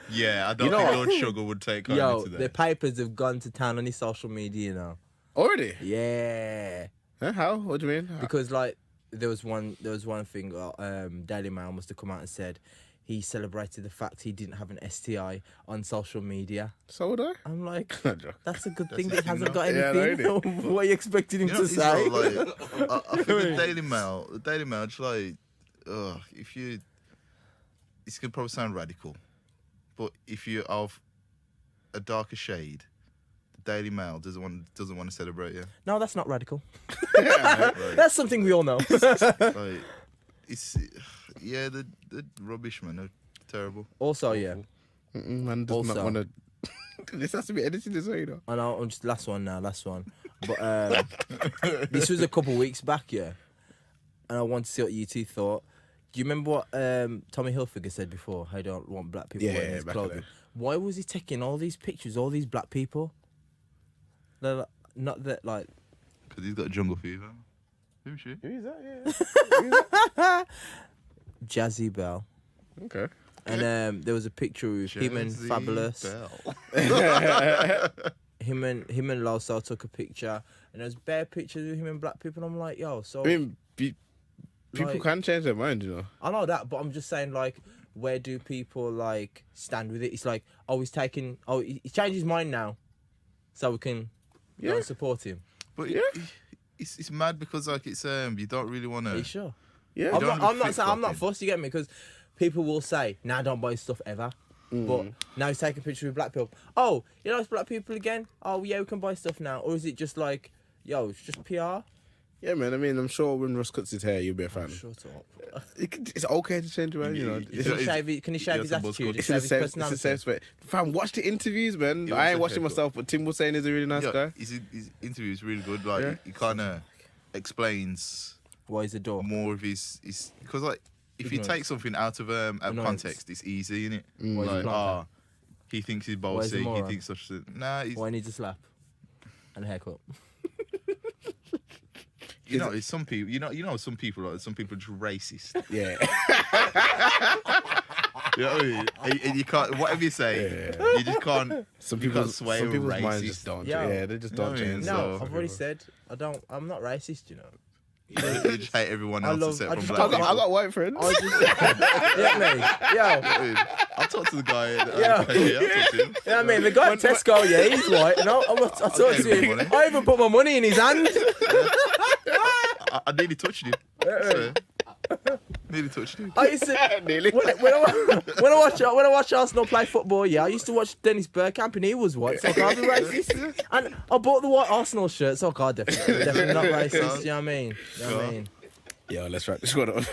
Yeah, I don't You know think what? Lord Sugar would take Yo, over to the that. papers have gone to town on his social media, you know. Already? Yeah. Huh? How? What do you mean? Because like there was one thing Daily Mail must have come out and said he celebrated the fact he didn't have an STI on social media. So would I? I'm like, No joke. that's a good thing That's that he a thing hasn't got now. Yeah, anything. What are you expecting him You know, to it's say? not like, I think the Daily Mail, just like, if you, this could probably sound radical, but if you're of a darker shade, the Daily Mail doesn't want to celebrate you. No, that's not radical. Like, That's something we all know. like, it's the rubbish, man. They're terrible. Also, yeah. Man does not Also- want to. This has to be edited as well, you know. I know, I'm just last one. But this was a couple weeks back, yeah. And I want to see what you two thought. Do you remember what Tommy Hilfiger said before? I don't want black people wearing his back in clothing. there. Why was he taking all these pictures, all these black people? They're like, not that, like... Because he's got jungle fever. Who's she? Who's that? Yeah. Jazzy Bell. Okay. And there was a picture of him and Jazzy Fabulous. Bell. Him and Loso took a picture. And there's bare pictures of him and black people. And I'm like, yo, so... I mean, people Like- can change their mind, you know. I know that, but I'm just saying, like, where do people, like, stand with it? It's like, he changed his mind now, so we can go and support him. But Yeah. it's mad because like it's you don't really want Are you to. sure? Yeah. I'm don't not flip saying I'm not flopping. fussed, you get me? Because people will say, nah, don't buy his stuff ever. But now he's taking pictures with black people. Oh, you know it's black people again? Oh, yeah, we can buy stuff now. Or is it just like, yo, it's just PR? Yeah, man. I mean, I'm sure when Russ cuts his hair, you'll be a fan. Shut up. It's okay to change your mind, you know. Yeah, Can he shave his some buzz attitude? cut. It's Shave the his same. It's the personality? same space. Fam, watch the interviews, man. Yeah, I what's ain't the watching haircut? myself, but Tim was saying he's a really nice guy. His interview is really good. Like Yeah. he kind of explains Why is the door? more of his because like if you Ignorance. take something out of Annoyance. context, it's easy, innit? Why is he Like blank? he thinks he's Why is he bossy. He moron? thinks such a nah. He's, Why he needs a slap? And a haircut. you know, it's some people. You know, some people are just racist. Yeah. You know what I mean? And you can't. Whatever you say, you just can't. Some You can't people's sway some a people's minds racist. just don't. Yeah. Yeah, they just You know don't what I mean? change. No, So- I've already said I'm not racist, you know. You just hate everyone I else love- except I from just- black I people. got white friends. I just, yeah, mate. Yo, I'll talk to the guy. Yeah. I'll talk to him. yeah, I mean, the guy at Tesco, yeah, he's white. No, I talked to gave him him. money. I even put my money in his hand. I nearly touched him. So, nearly touched him. I used to, Nearly. when I watch Arsenal play football, yeah, I used to watch Dennis Bergkamp and he was white, so I can't be racist. And I bought the white Arsenal shirt, so I can't definitely not racist. You know what I mean? You know what I mean? Yo, let's wrap this one up.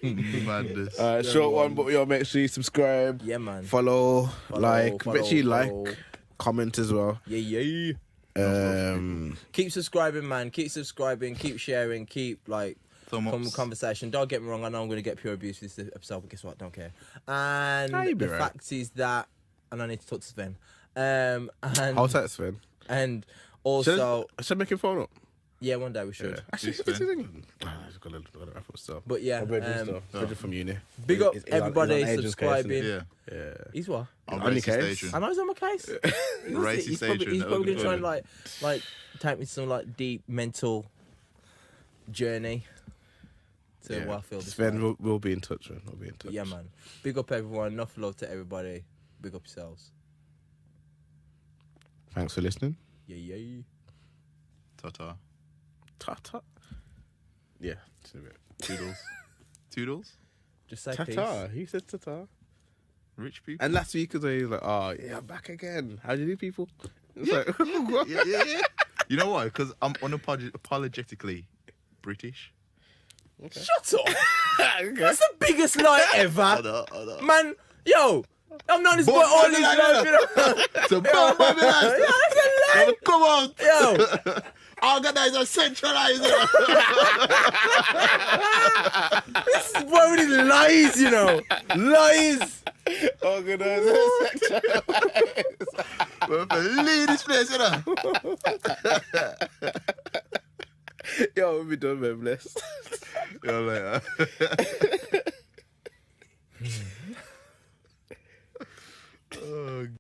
Madness. Short one, but yo, make sure you subscribe, Yeah, man. follow, like, follow, make sure you like, follow. comment as well. Yeah. Keep subscribing, man. Keep subscribing. Keep sharing. Keep like Thumb ups. conversation. Don't get me wrong. I know I'm going to get pure abuse this episode, but guess what? Don't care. And Nah, you be the right. fact is that, and I need to talk to Sven. And How's that, Sven? and Should also, I make him phone up? yeah, one day we should. Actually, Who's it's Sven? in England. He's got to wrap up stuff. But yeah, Bridget from uni. big up He's on- he's on everybody Adrian's case, subscribing. isn't Yeah. Yeah. He's what? On On your racist case? Adrian. I know he's on my case. Racist He's probably Adrian, that going would to be try and good. like take me to some like deep mental journey to Yeah. what I feel. this Sven, way. we'll be in touch, man. We'll be in touch. Yeah, man. Big up everyone. Enough love to everybody. Big up yourselves. Thanks for listening. Yeah. Ta-ta. Ta-ta. Yeah. It's in a bit. Toodles. Toodles. Just say Ta-ta. peace. He said ta-ta. Rich people. And last week, he was like, oh, yeah, I'm back again. How do you do, people? It's like, what? Yeah. You know why? Because I'm unapologetically British. Shut up. That's the biggest lie ever. Hold on. Man, yo. I've known this boy all his life, you know. So, bomb Babylon. Yeah, that's a lie. Come on. Yo. Organize and centralize it. This is boy with his lies, you know. Lies. Organizer. Leave this place, you know. Yo, we'll be done, man. Bless. Yo, later.